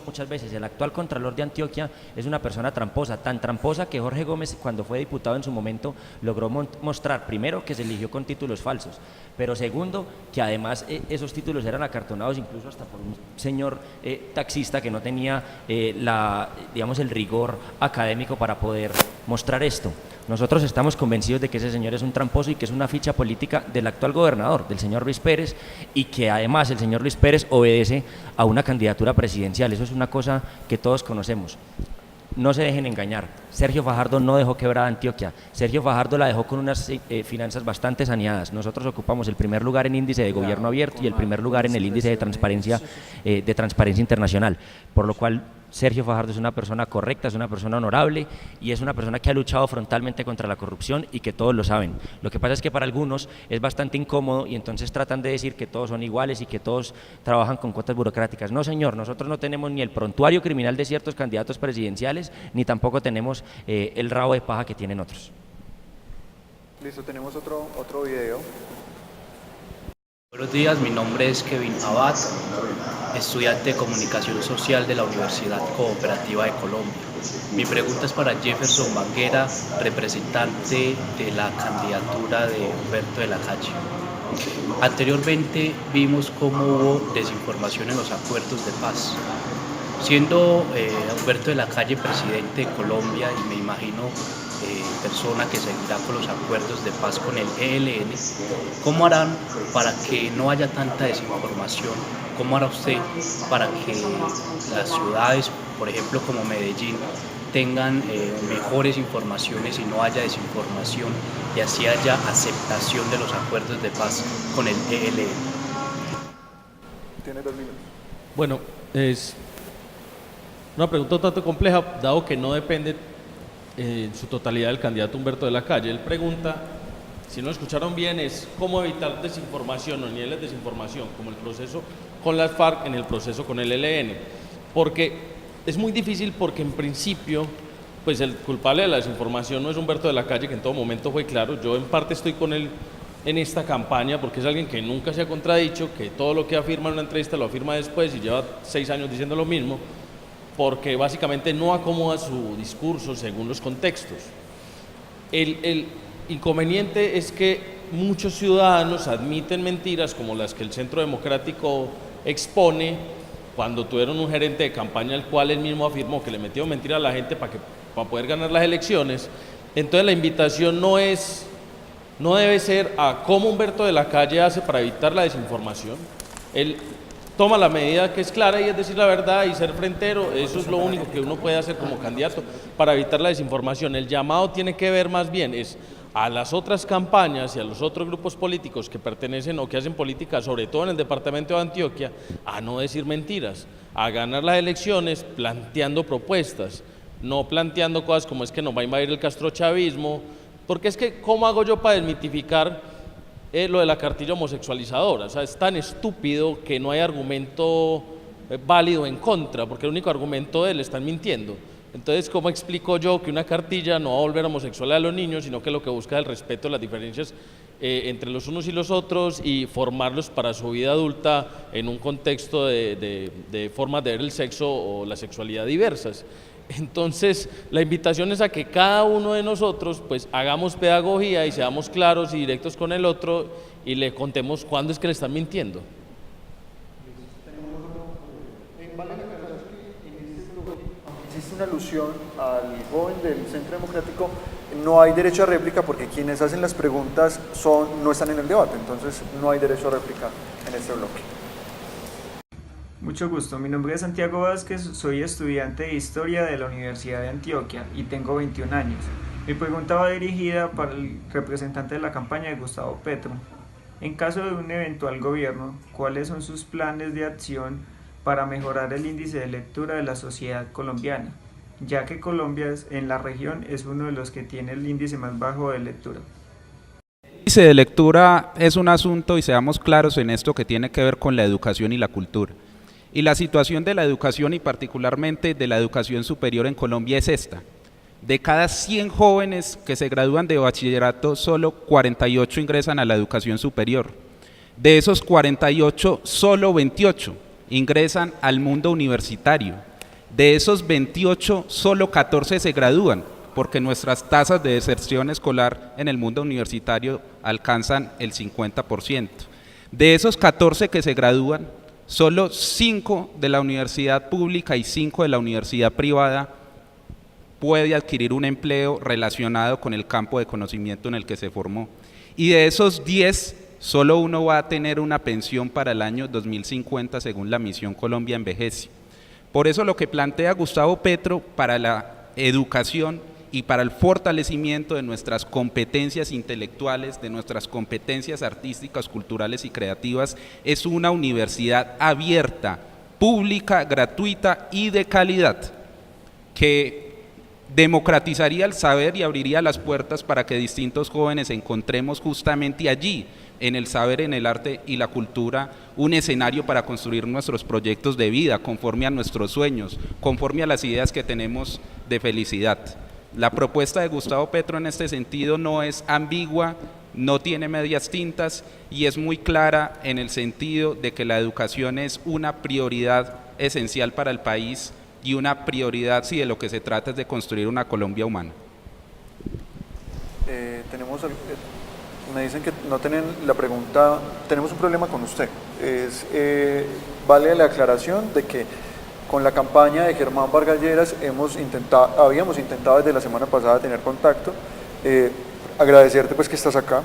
Muchas veces el actual Contralor de Antioquia es una persona tramposa, tan tramposa que Jorge Gómez, cuando fue diputado en su momento, logró mostrar, primero, que se eligió con títulos falsos, pero segundo, que además esos títulos eran acartonados incluso hasta por un señor taxista que no tenía el rigor académico para poder mostrar esto. Nosotros estamos convencidos de que ese señor es un tramposo y que es una ficha política del actual gobernador, del señor Luis Pérez, y que además el señor Luis Pérez obedece a una candidatura presidencial. Eso es una cosa que todos conocemos. No se dejen engañar. Sergio Fajardo no dejó quebrada Antioquia. Sergio Fajardo la dejó con unas finanzas bastante saneadas. Nosotros ocupamos el primer lugar en índice de gobierno abierto y el primer lugar en el índice de transparencia internacional. Por lo cual Sergio Fajardo es una persona correcta, es una persona honorable y es una persona que ha luchado frontalmente contra la corrupción y que todos lo saben. Lo que pasa es que para algunos es bastante incómodo y entonces tratan de decir que todos son iguales y que todos trabajan con cuotas burocráticas. No, señor, nosotros no tenemos ni el prontuario criminal de ciertos candidatos presidenciales, ni tampoco tenemos el rabo de paja que tienen otros. Listo, tenemos otro video. Buenos días, mi nombre es Kevin Abad, estudiante de Comunicación Social de la Universidad Cooperativa de Colombia. Mi pregunta es para Jefferson Banguera, representante de la candidatura de Humberto de la Calle. Anteriormente vimos cómo hubo desinformación en los acuerdos de paz. Siendo Humberto de la Calle presidente de Colombia y me imagino persona que seguirá con los acuerdos de paz con el ELN, ¿cómo harán para que no haya tanta desinformación? ¿Cómo hará usted para que las ciudades, por ejemplo como Medellín, tengan mejores informaciones y no haya desinformación y así haya aceptación de los acuerdos de paz con el ELN? Tiene 2 minutos. Bueno, es una pregunta un tanto compleja, dado que no depende en su totalidad del candidato Humberto de la Calle. Él pregunta si no escucharon bien, es cómo evitar desinformación o niveles de desinformación, como el proceso con las FARC en el proceso con el ELN. Porque es muy difícil porque en principio, pues el culpable de la desinformación no es Humberto de la Calle, que en todo momento fue claro. Yo en parte estoy con él en esta campaña porque es alguien que nunca se ha contradicho, que todo lo que afirma en una entrevista lo afirma después y lleva 6 años diciendo lo mismo, porque básicamente no acomoda su discurso según los contextos. El inconveniente es que muchos ciudadanos admiten mentiras como las que el Centro Democrático expone cuando tuvieron un gerente de campaña al cual él mismo afirmó que le metió mentira a la gente para poder ganar las elecciones. Entonces la invitación no debe ser a cómo Humberto de la Calle hace para evitar la desinformación. Él toma la medida que es clara y es decir la verdad y ser frentero. Eso es lo único que uno puede hacer como candidato para evitar la desinformación. El llamado tiene que ver más bien es a las otras campañas y a los otros grupos políticos que pertenecen o que hacen política, sobre todo en el departamento de Antioquia, a no decir mentiras, a ganar las elecciones planteando propuestas, no planteando cosas como es que nos va a invadir el castrochavismo, porque es que ¿cómo hago yo para desmitificar lo de la cartilla homosexualizadora? O sea, es tan estúpido que no hay argumento válido en contra, porque el único argumento de él están mintiendo. Entonces, ¿cómo explico yo que una cartilla no va a volver homosexual a los niños, sino que lo que busca es el respeto de las diferencias entre los unos y los otros y formarlos para su vida adulta en un contexto de formas de ver el sexo o la sexualidad diversas? Entonces, la invitación es a que cada uno de nosotros pues hagamos pedagogía y seamos claros y directos con el otro y le contemos cuándo es que le están mintiendo. Existe una alusión al joven del Centro Democrático, no hay derecho a réplica porque quienes hacen las preguntas no están en el debate, entonces no hay derecho a réplica en este bloque. Mucho gusto, mi nombre es Santiago Vázquez, soy estudiante de Historia de la Universidad de Antioquia y tengo 21 años. Mi pregunta va dirigida para el representante de la campaña de Gustavo Petro. En caso de un eventual gobierno, ¿cuáles son sus planes de acción para mejorar el índice de lectura de la sociedad colombiana, ya que Colombia en la región es uno de los que tiene el índice más bajo de lectura? El índice de lectura es un asunto, y seamos claros en esto, que tiene que ver con la educación y la cultura. Y la situación de la educación y particularmente de la educación superior en Colombia es esta. De cada 100 jóvenes que se gradúan de bachillerato, solo 48 ingresan a la educación superior. De esos 48, solo 28 ingresan al mundo universitario. De esos 28, solo 14 se gradúan, porque nuestras tasas de deserción escolar en el mundo universitario alcanzan el 50%. De esos 14 que se gradúan, solo 5 de la universidad pública y 5 de la universidad privada puede adquirir un empleo relacionado con el campo de conocimiento en el que se formó. Y de esos 10, solo uno va a tener una pensión para el año 2050 según la misión Colombia Envejece. Por eso lo que plantea Gustavo Petro para la educación y para el fortalecimiento de nuestras competencias intelectuales, de nuestras competencias artísticas, culturales y creativas, es una universidad abierta, pública, gratuita y de calidad, que democratizaría el saber y abriría las puertas para que distintos jóvenes encontremos justamente allí, en el saber, en el arte y la cultura, un escenario para construir nuestros proyectos de vida conforme a nuestros sueños, conforme a las ideas que tenemos de felicidad. La propuesta de Gustavo Petro en este sentido no es ambigua, no tiene medias tintas y es muy clara en el sentido de que la educación es una prioridad esencial para el país y una prioridad si de lo que se trata es de construir una Colombia humana. Me dicen que no tienen la pregunta, tenemos un problema con usted. Vale la aclaración de que con la campaña de Germán Vargas Lleras habíamos intentado desde la semana pasada tener contacto, agradecerte pues que estás acá,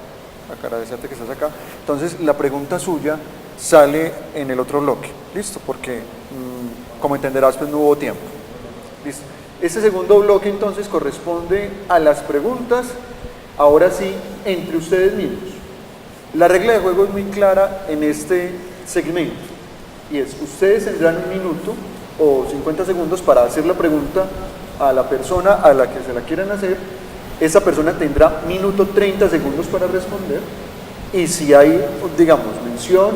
entonces la pregunta suya sale en el otro bloque, listo, porque como entenderás pues no hubo tiempo, listo. Este segundo bloque entonces corresponde a las preguntas, ahora sí, entre ustedes mismos. La regla de juego es muy clara en este segmento, y es, ustedes tendrán 1 minuto o 50 segundos para hacer la pregunta a la persona a la que se la quieran hacer, esa persona tendrá minuto 30 segundos para responder, y si hay, digamos, mención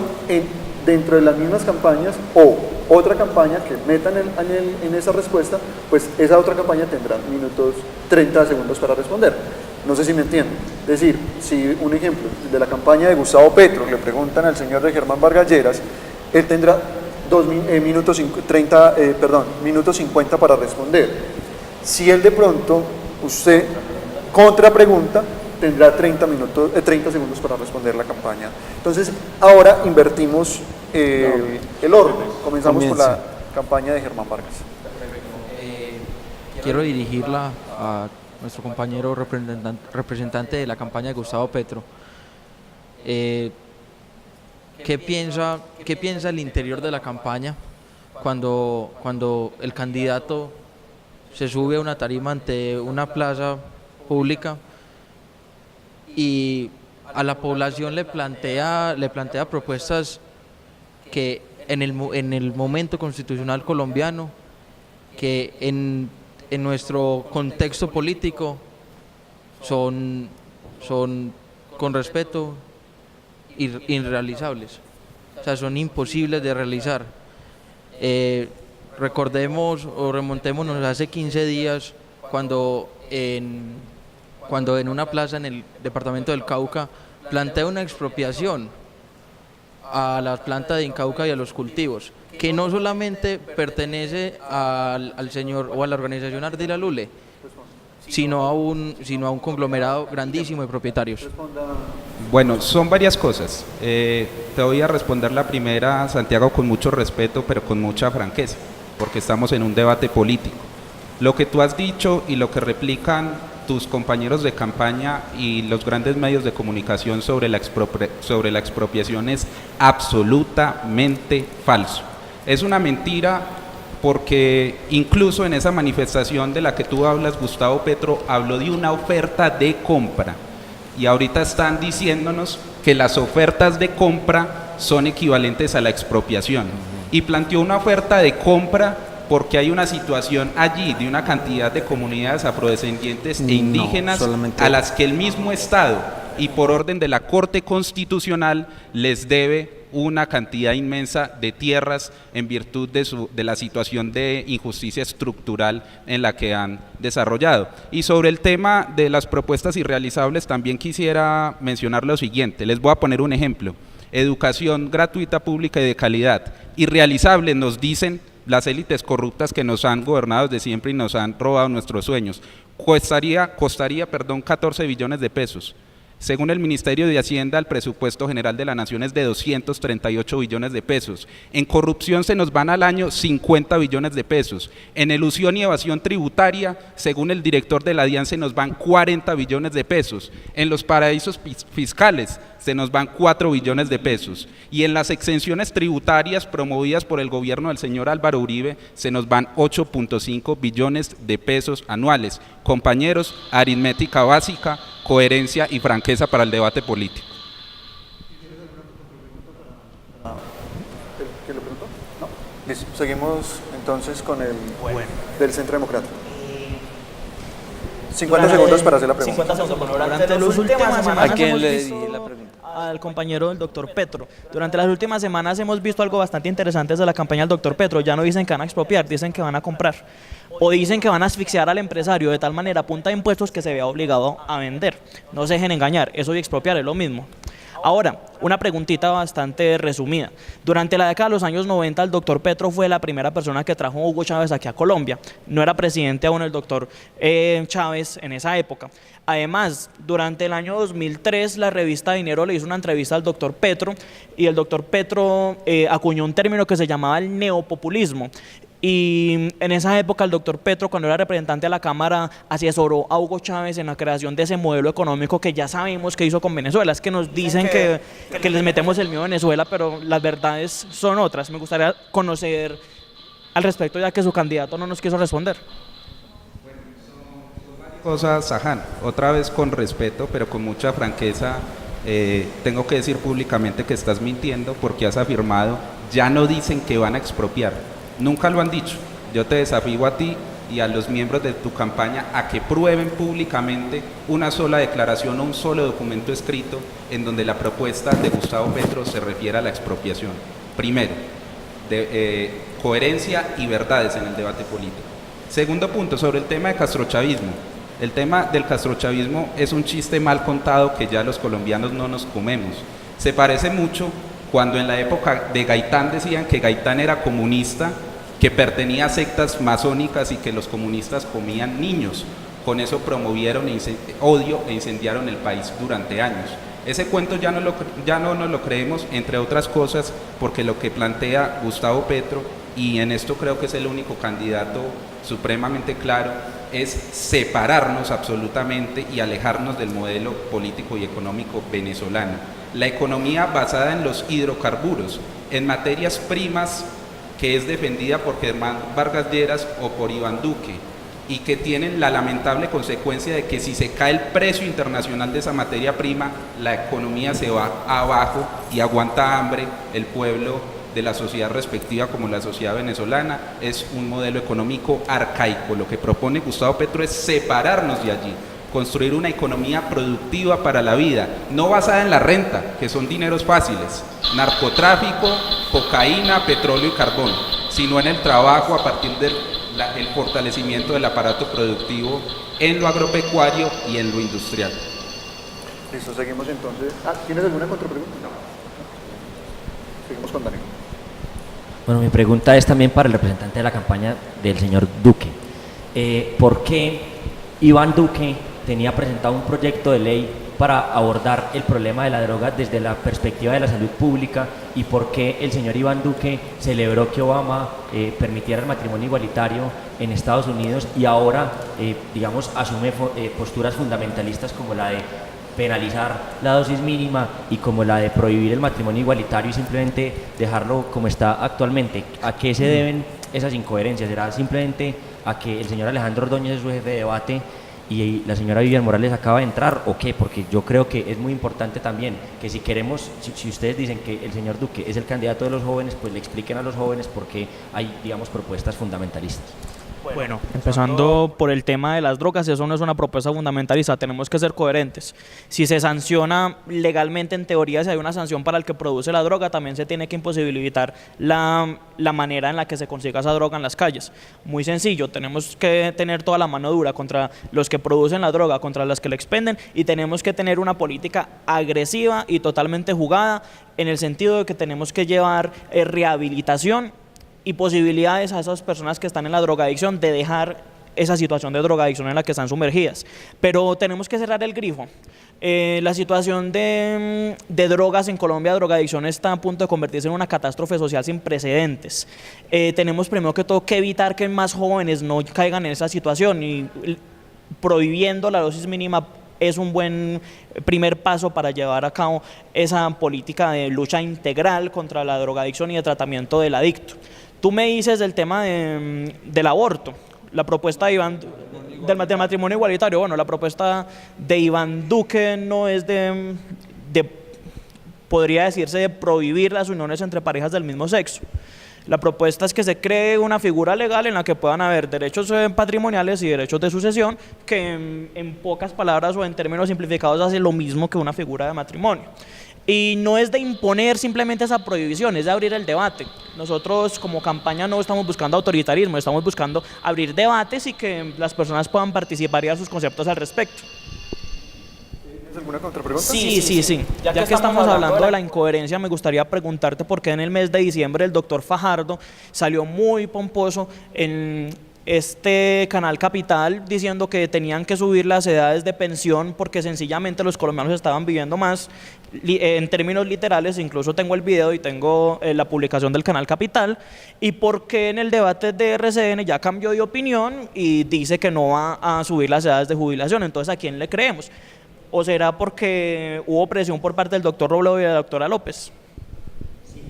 dentro de las mismas campañas o otra campaña que metan en esa respuesta, pues esa otra campaña tendrá minutos 30 segundos para responder. No sé si me entienden. Es decir, si un ejemplo de la campaña de Gustavo Petro le preguntan al señor de Germán Vargas Lleras, él tendrá minutos 50 para responder. Si él de pronto, usted contrapregunta, tendrá 30 segundos para responder la campaña. Entonces, ahora invertimos el orden. Comenzamos con la campaña de Germán Vargas. Quiero dirigirla a nuestro compañero representante de la campaña de Gustavo Petro. ¿Qué piensa el interior de la campaña cuando el candidato se sube a una tarima ante una plaza pública y a la población le plantea propuestas que en el momento constitucional colombiano, que en nuestro contexto político son con respeto irrealizables, o sea, son imposibles de realizar? Recordemos o remontémonos hace 15 días cuando en una plaza en el departamento del Cauca plantea una expropiación a la planta de Incauca y a los cultivos, que no solamente pertenece al señor o a la organización Ardila Lule, sino a un conglomerado grandísimo de propietarios. Bueno, son varias cosas. Te voy a responder la primera, Santiago, con mucho respeto, pero con mucha franqueza, porque estamos en un debate político. Lo que tú has dicho y lo que replican tus compañeros de campaña y los grandes medios de comunicación sobre la expropiación es absolutamente falso. Es una mentira, porque incluso en esa manifestación de la que tú hablas, Gustavo Petro habló de una oferta de compra, y ahorita están diciéndonos que las ofertas de compra son equivalentes a la expropiación, y planteó una oferta de compra porque hay una situación allí de una cantidad de comunidades afrodescendientes e indígenas a las que el mismo Estado y por orden de la Corte Constitucional les debe una cantidad inmensa de tierras en virtud de la situación de injusticia estructural en la que han desarrollado. Y sobre el tema de las propuestas irrealizables también quisiera mencionar lo siguiente. Les voy a poner un ejemplo: educación gratuita, pública y de calidad. Irrealizable, nos dicen las élites corruptas que nos han gobernado desde siempre y nos han robado nuestros sueños. Costaría 14 billones de pesos. Según el Ministerio de Hacienda, el presupuesto general de la Nación es de 238 billones de pesos. En corrupción se nos van al año 50 billones de pesos. En elusión y evasión tributaria, según el director de la DIAN, se nos van 40 billones de pesos. En los paraísos fiscales se nos van 4 billones de pesos. Y en las exenciones tributarias promovidas por el gobierno del señor Álvaro Uribe, se nos van 8.5 billones de pesos anuales. Compañeros, aritmética básica, coherencia y franqueza para el debate político. ¿Qué le preguntó? No. Listo. Seguimos entonces con el del Centro Democrático. 50 segundos para hacer la pregunta. 50 segundos. Durante las últimas semanas ¿a quién le di la pregunta? Al compañero del doctor Petro. Durante las últimas semanas hemos visto algo bastante interesante desde la campaña del doctor Petro. Ya no dicen que van a expropiar, dicen que van a comprar. O dicen que van a asfixiar al empresario de tal manera a punta de impuestos que se vea obligado a vender. No se dejen engañar, eso y expropiar es lo mismo. Ahora, una preguntita bastante resumida. Durante la década de los años 90, el doctor Petro fue la primera persona que trajo a Hugo Chávez aquí a Colombia. No era presidente aún el doctor Chávez en esa época. Además, durante el año 2003, la revista Dinero le hizo una entrevista al doctor Petro, y el doctor Petro acuñó un término que se llamaba el neopopulismo. Y en esa época el doctor Petro, cuando era representante a la Cámara, asesoró a Hugo Chávez en la creación de ese modelo económico que ya sabemos que hizo con Venezuela. Es que nos dicen que les metemos el miedo a Venezuela, pero las verdades son otras. Me gustaría conocer al respecto, ya que su candidato no nos quiso responder. Cosas, Sajan, otra vez con respeto, pero con mucha franqueza, tengo que decir públicamente que estás mintiendo, porque has afirmado, ya no dicen que van a expropiar. Nunca lo han dicho. Yo te desafío a ti y a los miembros de tu campaña a que prueben públicamente una sola declaración o un solo documento escrito en donde la propuesta de Gustavo Petro se refiere a la expropiación. Primero, coherencia y verdades en el debate político. Segundo punto, sobre el tema de castrochavismo. El tema del castrochavismo es un chiste mal contado que ya los colombianos no nos comemos. Se parece mucho cuando en la época de Gaitán decían que Gaitán era comunista, que pertenecía a sectas masónicas y que los comunistas comían niños. Con eso promovieron odio e incendiaron el país durante años. Ese cuento ya no nos lo creemos, entre otras cosas, porque lo que plantea Gustavo Petro, y en esto creo que es el único candidato supremamente claro, es separarnos absolutamente y alejarnos del modelo político y económico venezolano. La economía basada en los hidrocarburos, en materias primas, que es defendida por Germán Vargas Lleras o por Iván Duque, y que tienen la lamentable consecuencia de que si se cae el precio internacional de esa materia prima, la economía se va abajo y aguanta hambre el pueblo de la sociedad respectiva como la sociedad venezolana. Es un modelo económico arcaico. Lo que propone Gustavo Petro es separarnos de allí, construir una economía productiva para la vida, no basada en la renta, que son dineros fáciles, narcotráfico, cocaína, petróleo y carbón, sino en el trabajo a partir del fortalecimiento del aparato productivo en lo agropecuario y en lo industrial. Listo, seguimos entonces. ¿Tienes alguna contrapregunta? No. Seguimos con Daniel. Bueno, mi pregunta es también para el representante de la campaña del señor Duque. ¿Por qué Iván Duque tenía presentado un proyecto de ley para abordar el problema de la droga desde la perspectiva de la salud pública, y por qué el señor Iván Duque celebró que Obama permitiera el matrimonio igualitario en Estados Unidos y ahora, digamos, asume posturas fundamentalistas como la de penalizar la dosis mínima y como la de prohibir el matrimonio igualitario y simplemente dejarlo como está actualmente? ¿A qué se deben esas incoherencias? ¿Será simplemente a que el señor Alejandro Ordóñez es su jefe de debate y la señora Vivian Morales acaba de entrar, o qué? Porque yo creo que es muy importante también que si queremos, si ustedes dicen que el señor Duque es el candidato de los jóvenes, pues le expliquen a los jóvenes por qué hay, digamos, propuestas fundamentalistas. Bueno, empezando por el tema de las drogas, eso no es una propuesta fundamentalista, tenemos que ser coherentes. Si se sanciona legalmente, en teoría, si hay una sanción para el que produce la droga, también se tiene que imposibilitar la manera en la que se consiga esa droga en las calles. Muy sencillo, tenemos que tener toda la mano dura contra los que producen la droga, contra las que la expenden, y tenemos que tener una política agresiva y totalmente jugada, en el sentido de que tenemos que llevar rehabilitación y posibilidades a esas personas que están en la drogadicción de dejar esa situación de drogadicción en la que están sumergidas. Pero tenemos que cerrar el grifo. La situación de drogas en Colombia, drogadicción, está a punto de convertirse en una catástrofe social sin precedentes. Tenemos primero que todo que evitar que más jóvenes no caigan en esa situación, y prohibiendo la dosis mínima es un buen primer paso para llevar a cabo esa política de lucha integral contra la drogadicción y de tratamiento del adicto. Tú me dices del tema del aborto, la propuesta de del matrimonio igualitario. Bueno, la propuesta de Iván Duque no es podría decirse, de prohibir las uniones entre parejas del mismo sexo. La propuesta es que se cree una figura legal en la que puedan haber derechos patrimoniales y derechos de sucesión, que en pocas palabras o en términos simplificados hace lo mismo que una figura de matrimonio. Y no es de imponer simplemente esa prohibición, es de abrir el debate. Nosotros como campaña no estamos buscando autoritarismo, estamos buscando abrir debates y que las personas puedan participar y dar sus conceptos al respecto. ¿Tienes alguna contrapregunta? Sí. Ya que estamos hablando de la incoherencia, me gustaría preguntarte por qué en el mes de diciembre el doctor Fajardo salió muy pomposo en este canal Capital diciendo que tenían que subir las edades de pensión porque sencillamente los colombianos estaban viviendo más, en términos literales. Incluso tengo el video y tengo la publicación del canal Capital, y porque en el debate de RCN ya cambió de opinión y dice que no va a subir las edades de jubilación. Entonces, ¿a quién le creemos? ¿O será porque hubo presión por parte del doctor Robledo y de la doctora López?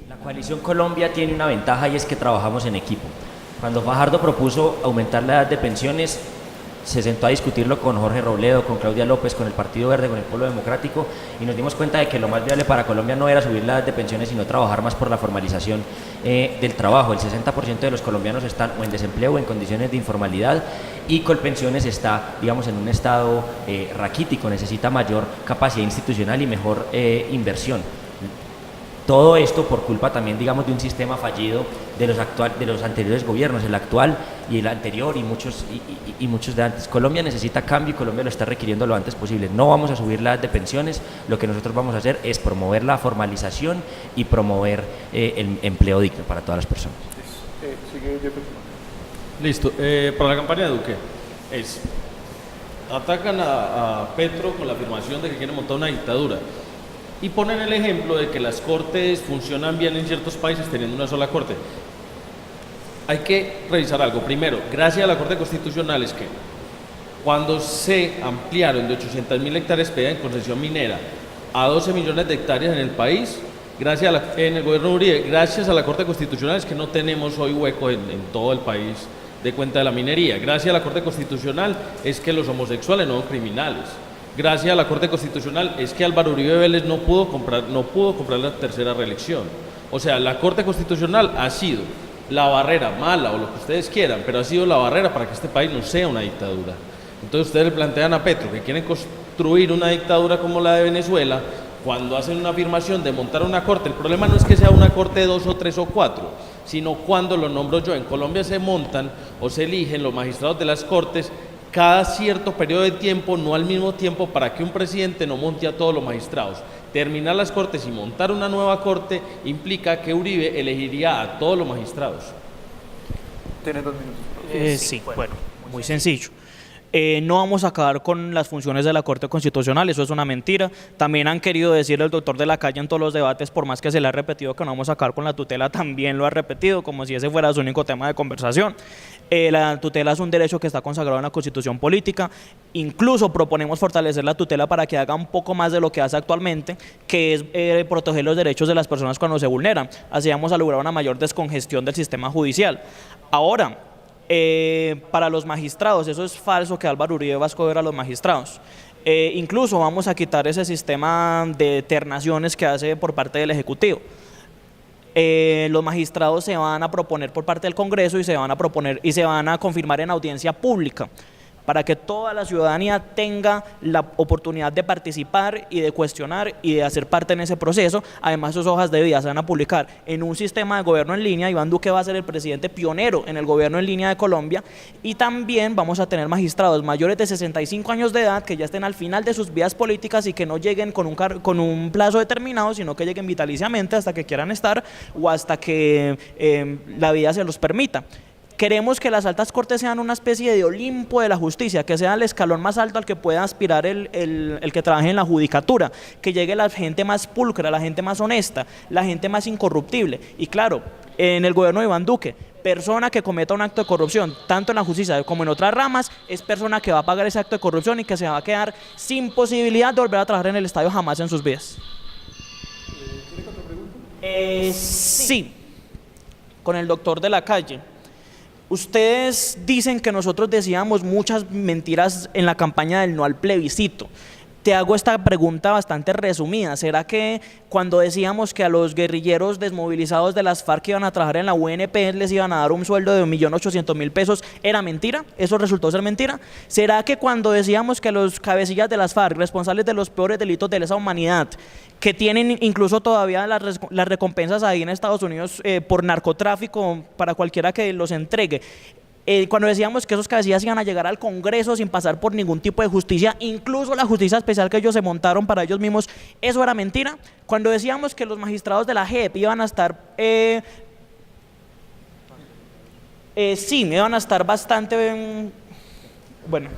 La Coalición Colombia tiene una ventaja, y es que trabajamos en equipo. Cuando Fajardo propuso aumentar la edad de pensiones, se sentó a discutirlo con Jorge Robledo, con Claudia López, con el Partido Verde, con el Polo Democrático, y nos dimos cuenta de que lo más viable para Colombia no era subir la edad de pensiones, sino trabajar más por la formalización del trabajo. El 60% de los colombianos están o en desempleo o en condiciones de informalidad, y Colpensiones está, digamos, en un estado raquítico, necesita mayor capacidad institucional y mejor inversión. Todo esto por culpa también, digamos, de un sistema fallido de los anteriores gobiernos, el actual y el anterior y muchos de antes. Colombia necesita cambio y Colombia lo está requiriendo lo antes posible. No vamos a subir la edad de pensiones, lo que nosotros vamos a hacer es promover la formalización y promover el empleo digno para todas las personas. Listo. Para la campaña de Duque atacan a Petro con la afirmación de que quiere montar una dictadura. Y ponen el ejemplo de que las cortes funcionan bien en ciertos países teniendo una sola corte. Hay que revisar algo. Primero, gracias a la Corte Constitucional es que cuando se ampliaron de 800.000 hectáreas pedidas en concesión minera a 12 millones de hectáreas en el país, en el gobierno de Uribe, gracias a la Corte Constitucional es que no tenemos hoy hueco en todo el país de cuenta de la minería. Gracias a la Corte Constitucional es que los homosexuales no son criminales. Gracias a la Corte Constitucional es que Álvaro Uribe Vélez no pudo comprar la tercera reelección. O sea, la Corte Constitucional ha sido la barrera mala o lo que ustedes quieran, pero ha sido la barrera para que este país no sea una dictadura. Entonces ustedes le plantean a Petro que quieren construir una dictadura como la de Venezuela cuando hacen una afirmación de montar una corte. El problema no es que sea una corte de 2 o 3 o 4, sino cuando lo nombro yo. En Colombia se montan o se eligen los magistrados de las cortes cada cierto periodo de tiempo, no al mismo tiempo, para que un presidente no monte a todos los magistrados. Terminar las cortes y montar una nueva corte implica que Uribe elegiría a todos los magistrados. Tienes 2 minutos. Sí, bueno, muy sencillo. No vamos a acabar con las funciones de la Corte Constitucional, eso es una mentira. También han querido decir el doctor de la Calle en todos los debates, por más que se le ha repetido que no vamos a acabar con la tutela, también lo ha repetido, como si ese fuera su único tema de conversación. La tutela es un derecho que está consagrado en la Constitución política. Incluso proponemos fortalecer la tutela para que haga un poco más de lo que hace actualmente, que es proteger los derechos de las personas cuando se vulneran. Así vamos a lograr una mayor descongestión del sistema judicial. Ahora, para los magistrados, eso es falso que Álvaro Uribe va a escoger a los magistrados. Incluso vamos a quitar ese sistema de ternaciones que hace por parte del Ejecutivo. Los magistrados se van a proponer por parte del Congreso y se van a confirmar en audiencia pública, para que toda la ciudadanía tenga la oportunidad de participar y de cuestionar y de hacer parte en ese proceso. Además, sus hojas de vida se van a publicar en un sistema de gobierno en línea. Iván Duque va a ser el presidente pionero en el gobierno en línea de Colombia, y también vamos a tener magistrados mayores de 65 años de edad que ya estén al final de sus vidas políticas y que no lleguen con un plazo determinado, sino que lleguen vitaliciamente hasta que quieran estar o hasta que la vida se los permita. Queremos que las altas cortes sean una especie de Olimpo de la justicia, que sea el escalón más alto al que pueda aspirar el que trabaje en la judicatura, que llegue la gente más pulcra, la gente más honesta, la gente más incorruptible. Y claro, en el gobierno de Iván Duque, persona que cometa un acto de corrupción, tanto en la justicia como en otras ramas, es persona que va a pagar ese acto de corrupción y que se va a quedar sin posibilidad de volver a trabajar en el estadio jamás en sus vidas. ¿Tiene otra pregunta? Sí, con el doctor de la Calle. Ustedes dicen que nosotros decíamos muchas mentiras en la campaña del no al plebiscito. Te hago esta pregunta bastante resumida. ¿Será que cuando decíamos que a los guerrilleros desmovilizados de las FARC que iban a trabajar en la UNP les iban a dar un sueldo de 1.800.000 pesos era mentira? ¿Eso resultó ser mentira? ¿Será que cuando decíamos que los cabecillas de las FARC, responsables de los peores delitos de lesa humanidad, que tienen incluso todavía las recompensas ahí en Estados Unidos por narcotráfico para cualquiera que los entregue, cuando decíamos que esos cabecillas iban a llegar al Congreso sin pasar por ningún tipo de justicia, incluso la justicia especial que ellos se montaron para ellos mismos, eso era mentira? Cuando decíamos que los magistrados de la JEP iban a estar iban a estar bastante bueno.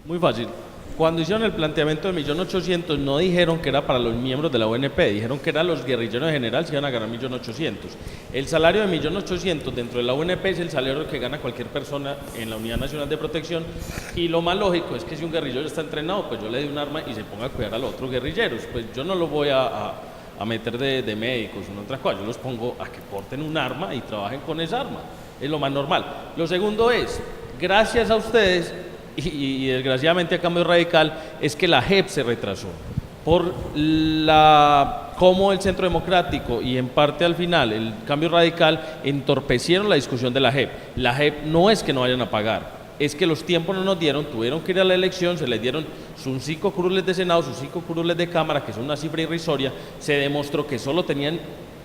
Muy fácil. Cuando hicieron el planteamiento de 1.800.000, no dijeron que era para los miembros de la UNP, dijeron que eran los guerrilleros en general, se iban a ganar 1.800.000. El salario de 1.800.000 dentro de la UNP es el salario que gana cualquier persona en la Unidad Nacional de Protección, y lo más lógico es que si un guerrillero está entrenado, pues yo le doy un arma y se ponga a cuidar a los otros guerrilleros. Pues yo no los voy a meter de médicos o en otra cosa, yo los pongo a que porten un arma y trabajen con esa arma. Es lo más normal. Lo segundo es, gracias a ustedes y desgraciadamente a Cambio Radical es que la JEP se retrasó por cómo el Centro Democrático y en parte al final el Cambio Radical entorpecieron la discusión de la JEP. La JEP no es que no vayan a pagar, es que los tiempos no nos dieron, tuvieron que ir a la elección, se les dieron sus 5 curules de Senado, sus 5 curules de Cámara, que son una cifra irrisoria, se demostró que solo tenían,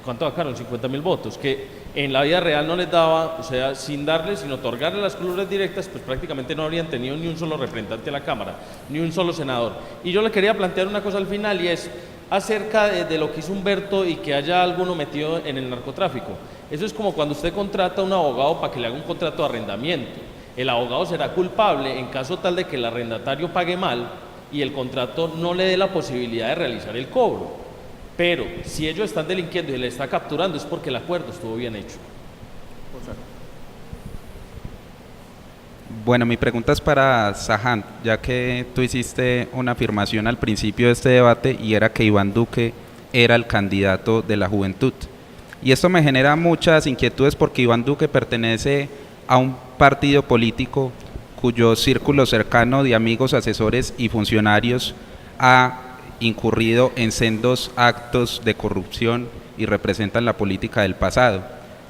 ¿cuánto sacaron? 50.000 votos, que en la vida real no les daba, o sea, sin darles, sin otorgarles las curules directas, pues prácticamente no habrían tenido ni un solo representante a la Cámara, ni un solo senador. Y yo le quería plantear una cosa al final, y es acerca de lo que hizo Humberto y que haya alguno metido en el narcotráfico. Eso es como cuando usted contrata a un abogado para que le haga un contrato de arrendamiento. El abogado será culpable en caso tal de que el arrendatario pague mal y el contrato no le dé la posibilidad de realizar el cobro. Pero si ellos están delinquiendo y le está capturando es porque el acuerdo estuvo bien hecho. Bueno, mi pregunta es para Sajan, ya que tú hiciste una afirmación al principio de este debate y era que Iván Duque era el candidato de la juventud. Y esto me genera muchas inquietudes porque Iván Duque pertenece a un partido político cuyo círculo cercano de amigos, asesores y funcionarios ha incurrido en sendos actos de corrupción y representan la política del pasado.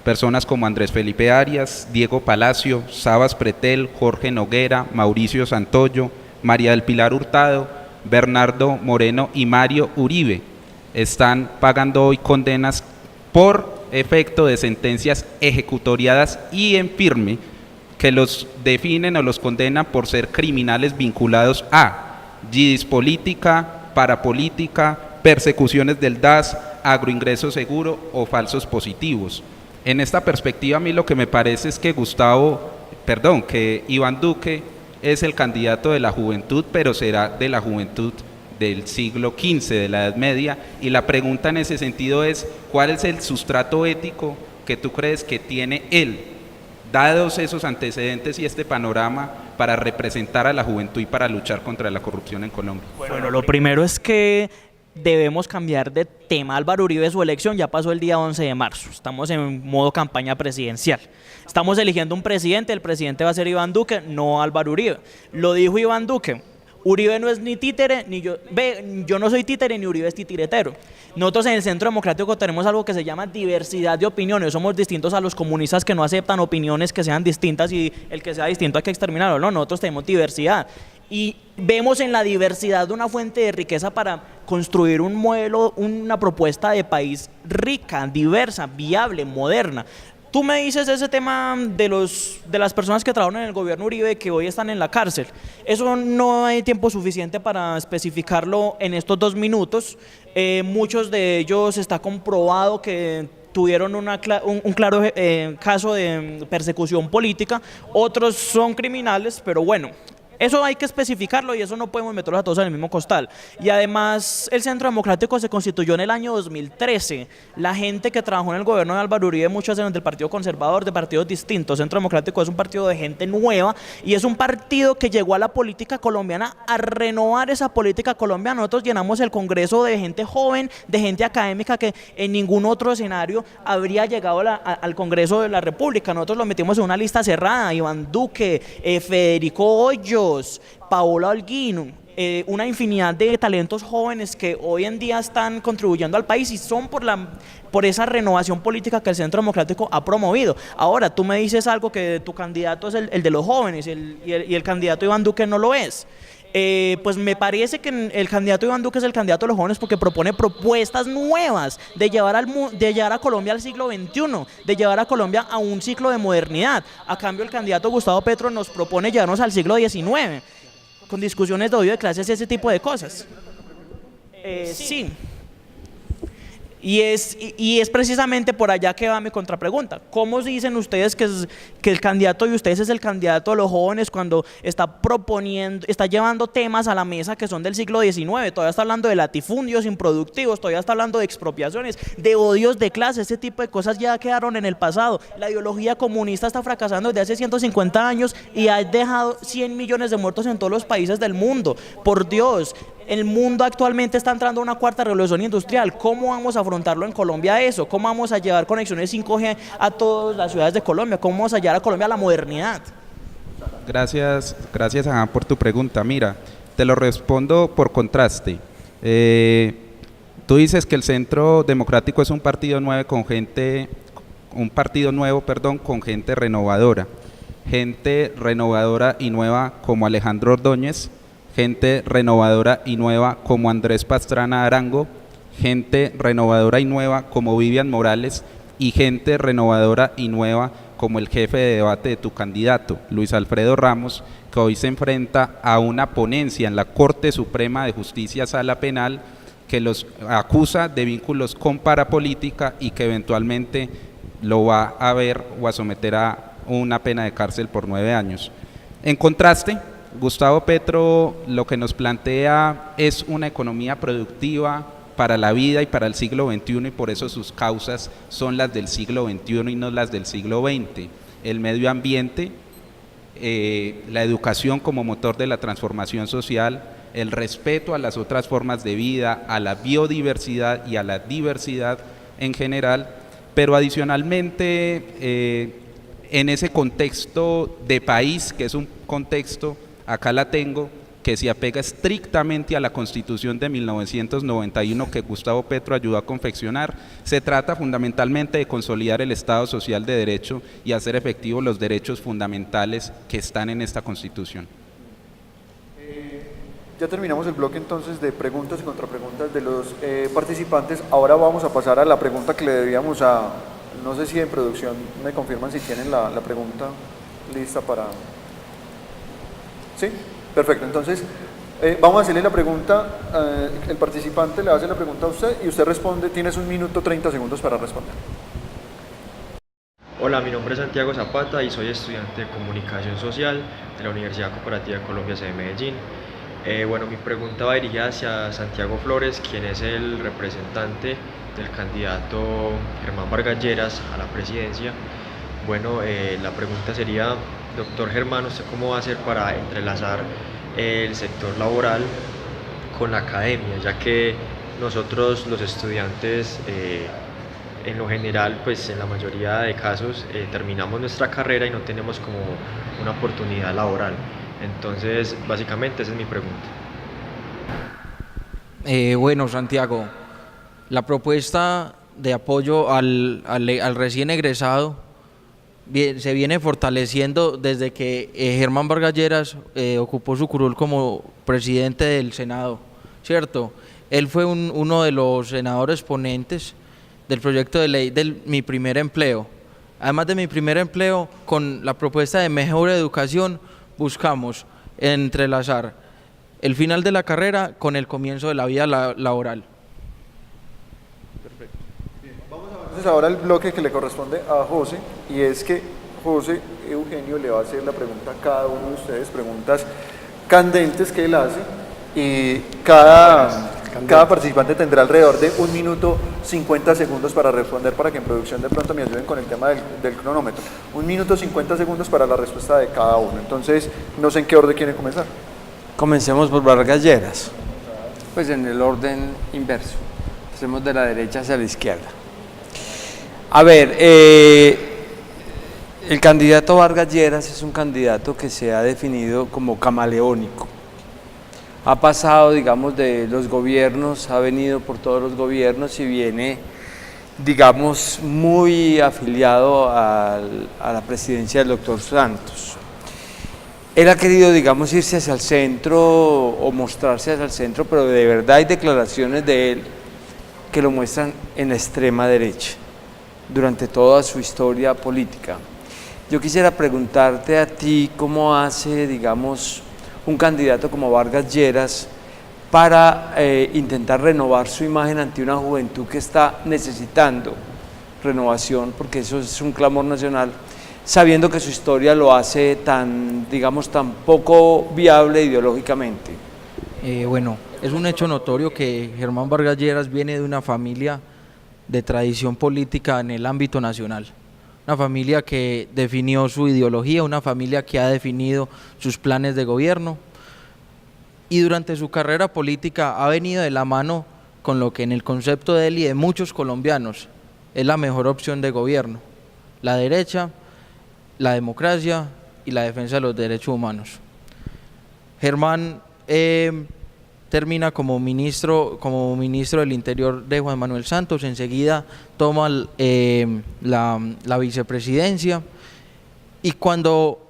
Personas como Andrés Felipe Arias, Diego Palacio, Sabas Pretel, Jorge Noguera, Mauricio Santoyo, María del Pilar Hurtado, Bernardo Moreno y Mario Uribe están pagando hoy condenas por efecto de sentencias ejecutoriadas y en firme que los definen o los condenan por ser criminales vinculados a yidis política, parapolítica, persecuciones del DAS, agroingreso seguro o falsos positivos. En esta perspectiva a mí lo que me parece es que que Iván Duque es el candidato de la juventud, pero será de la juventud del siglo XV, de la Edad Media, y la pregunta en ese sentido es, ¿cuál es el sustrato ético que tú crees que tiene él, dados esos antecedentes y este panorama, para representar a la juventud y para luchar contra la corrupción en Colombia? Bueno, lo primero es que debemos cambiar de tema. Álvaro Uribe, su elección ya pasó el día 11 de marzo, estamos en modo campaña presidencial, estamos eligiendo un presidente, el presidente va a ser Iván Duque, no Álvaro Uribe. Lo dijo Iván Duque, Uribe no es ni títere, ni yo no soy títere ni Uribe es titiretero. Nosotros en el Centro Democrático tenemos algo que se llama diversidad de opiniones, somos distintos a los comunistas que no aceptan opiniones que sean distintas y el que sea distinto hay que exterminarlo, no, nosotros tenemos diversidad. Y vemos en la diversidad una fuente de riqueza para construir un modelo, una propuesta de país rica, diversa, viable, moderna. Tú me dices ese tema de las personas que trabajan en el gobierno Uribe que hoy están en la cárcel. Eso no hay tiempo suficiente para especificarlo en estos 2 minutos. Muchos de ellos está comprobado que tuvieron un claro caso de persecución política, otros son criminales, pero bueno, eso hay que especificarlo y eso no podemos meterlos a todos en el mismo costal. Y además el Centro Democrático se constituyó en el año 2013. La gente que trabajó en el gobierno de Álvaro Uribe, muchos eran del Partido Conservador, de partidos distintos. Centro Democrático es un partido de gente nueva y es un partido que llegó a la política colombiana a renovar esa política colombiana. Nosotros llenamos el Congreso de gente joven, de gente académica que en ningún otro escenario habría llegado al Congreso de la República. Nosotros lo metimos en una lista cerrada, Iván Duque, Federico Hoyos, Paola Holguín, una infinidad de talentos jóvenes que hoy en día están contribuyendo al país y son por esa renovación política que el Centro Democrático ha promovido. Ahora, tú me dices algo que tu candidato es el de los jóvenes y el candidato Iván Duque no lo es. Pues me parece que el candidato Iván Duque es el candidato de los jóvenes porque propone propuestas nuevas de llevar a Colombia al siglo XXI, de llevar a Colombia a un ciclo de modernidad. A cambio, el candidato Gustavo Petro nos propone llevarnos al siglo XIX, con discusiones de odio de clases y ese tipo de cosas. Sí. Y es precisamente por allá que va mi contrapregunta. ¿Cómo dicen ustedes que el candidato de ustedes es el candidato de los jóvenes cuando está llevando temas a la mesa que son del siglo XIX? Todavía está hablando de latifundios improductivos, todavía está hablando de expropiaciones, de odios de clase. Ese tipo de cosas ya quedaron en el pasado. La ideología comunista está fracasando desde hace 150 años y ha dejado 100 millones de muertos en todos los países del mundo. Por Dios, el mundo actualmente está entrando a una 4ª revolución industrial. ¿Cómo vamos a afrontarlo en Colombia eso? ¿Cómo vamos a llevar conexiones 5G a todas las ciudades de Colombia? ¿Cómo vamos a llevar a Colombia a la modernidad? Gracias Juan por tu pregunta. Mira, te lo respondo por contraste. Tú dices que el Centro Democrático es un partido nuevo con gente renovadora. Gente renovadora y nueva como Alejandro Ordóñez, gente renovadora y nueva como Andrés Pastrana Arango, gente renovadora y nueva como Vivian Morales y gente renovadora y nueva como el jefe de debate de tu candidato, Luis Alfredo Ramos, que hoy se enfrenta a una ponencia en la Corte Suprema de Justicia Sala Penal que los acusa de vínculos con parapolítica y que eventualmente lo va a ver o a someter a una pena de cárcel por 9 años. En contraste, Gustavo Petro lo que nos plantea es una economía productiva para la vida y para el siglo XXI, y por eso sus causas son las del siglo XXI y no las del siglo XX. El medio ambiente, la educación como motor de la transformación social, el respeto a las otras formas de vida, a la biodiversidad y a la diversidad en general, pero adicionalmente en ese contexto de país, que es un contexto, acá la tengo, que se apega estrictamente a la Constitución de 1991 que Gustavo Petro ayudó a confeccionar. Se trata fundamentalmente de consolidar el Estado Social de Derecho y hacer efectivos los derechos fundamentales que están en esta Constitución. Ya terminamos el bloque entonces de preguntas y contrapreguntas de los participantes. Ahora vamos a pasar a la pregunta que le debíamos a... No sé si en producción me confirman si tienen la pregunta lista para... ¿Sí? Perfecto. Entonces, vamos a hacerle la pregunta, el participante le hace la pregunta a usted y usted responde, tienes 1 minuto 30 segundos para responder. Hola, mi nombre es Santiago Zapata y soy estudiante de Comunicación Social de la Universidad Cooperativa de Colombia, sede Medellín. Bueno, mi pregunta va dirigida hacia Santiago Flores, quien es el representante del candidato Germán Vargas Lleras a la presidencia. Bueno, la pregunta sería, doctor Germán, ¿usted cómo va a hacer para entrelazar el sector laboral con la academia? Ya que nosotros los estudiantes, en lo general, pues en la mayoría de casos, terminamos nuestra carrera y no tenemos como una oportunidad laboral. Entonces, básicamente esa es mi pregunta. Bueno, Santiago, la propuesta de apoyo al recién egresado se viene fortaleciendo desde que Germán Vargas Lleras ocupó su curul como presidente del Senado, ¿cierto? Él fue uno de los senadores ponentes del proyecto de ley de Mi Primer Empleo. Además de Mi Primer Empleo, con la propuesta de mejor educación, buscamos entrelazar el final de la carrera con el comienzo de la vida laboral. Perfecto. Bien, vamos a ver entonces ahora el bloque que le corresponde a José, y es que José Eugenio le va a hacer la pregunta a cada uno de ustedes, preguntas candentes que él hace, y cada participante tendrá alrededor de 1 minuto 50 segundos para responder, para que en producción de pronto me ayuden con el tema del cronómetro. 1 minuto 50 segundos para la respuesta de cada uno. Entonces, no sé en qué orden quieren comenzar. Comencemos por Vargas Lleras, pues en el orden inverso, hacemos de la derecha hacia la izquierda. A ver, el candidato Vargas Lleras es un candidato que se ha definido como camaleónico. Ha pasado, digamos, de los gobiernos, ha venido por todos los gobiernos y viene, digamos, muy afiliado a la presidencia del doctor Santos. Él ha querido, digamos, irse hacia el centro o mostrarse hacia el centro, pero de verdad hay declaraciones de él que lo muestran en la extrema derecha durante toda su historia política. Yo quisiera preguntarte a ti cómo hace, digamos, un candidato como Vargas Lleras para intentar renovar su imagen ante una juventud que está necesitando renovación, porque eso es un clamor nacional, sabiendo que su historia lo hace tan, digamos, tan poco viable ideológicamente. Bueno, es un hecho notorio que Germán Vargas Lleras viene de una familia de tradición política en el ámbito nacional. Una familia que definió su ideología, una familia que ha definido sus planes de gobierno, y durante su carrera política ha venido de la mano con lo que en el concepto de él y de muchos colombianos es la mejor opción de gobierno: la derecha, la democracia y la defensa de los derechos humanos. Germán termina como ministro del Interior de Juan Manuel Santos, enseguida toma la vicepresidencia, y cuando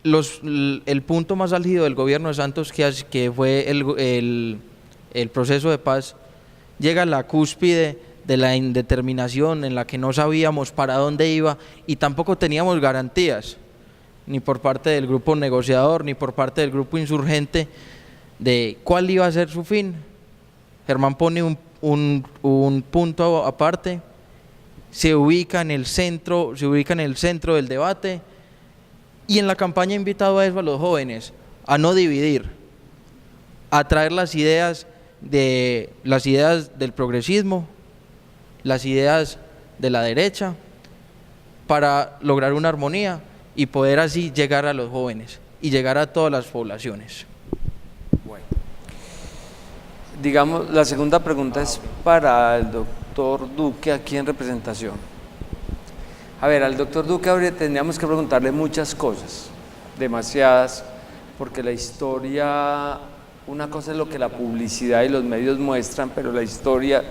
el punto más álgido del gobierno de Santos, que fue el proceso de paz, llega a la cúspide de la indeterminación, en la que no sabíamos para dónde iba y tampoco teníamos garantías, ni por parte del grupo negociador, ni por parte del grupo insurgente, de cuál iba a ser su fin. Germán pone un punto aparte, se ubica en el centro del debate, y en la campaña ha invitado a eso a los jóvenes, a no dividir, a traer las ideas del progresismo, las ideas de la derecha, para lograr una armonía y poder así llegar a los jóvenes y llegar a todas las poblaciones. Bueno, digamos, la segunda pregunta es para el doctor Duque, aquí en representación. A ver, al doctor Duque ahora tendríamos que preguntarle muchas cosas, demasiadas, porque la historia, una cosa es lo que la publicidad y los medios muestran, pero la historia,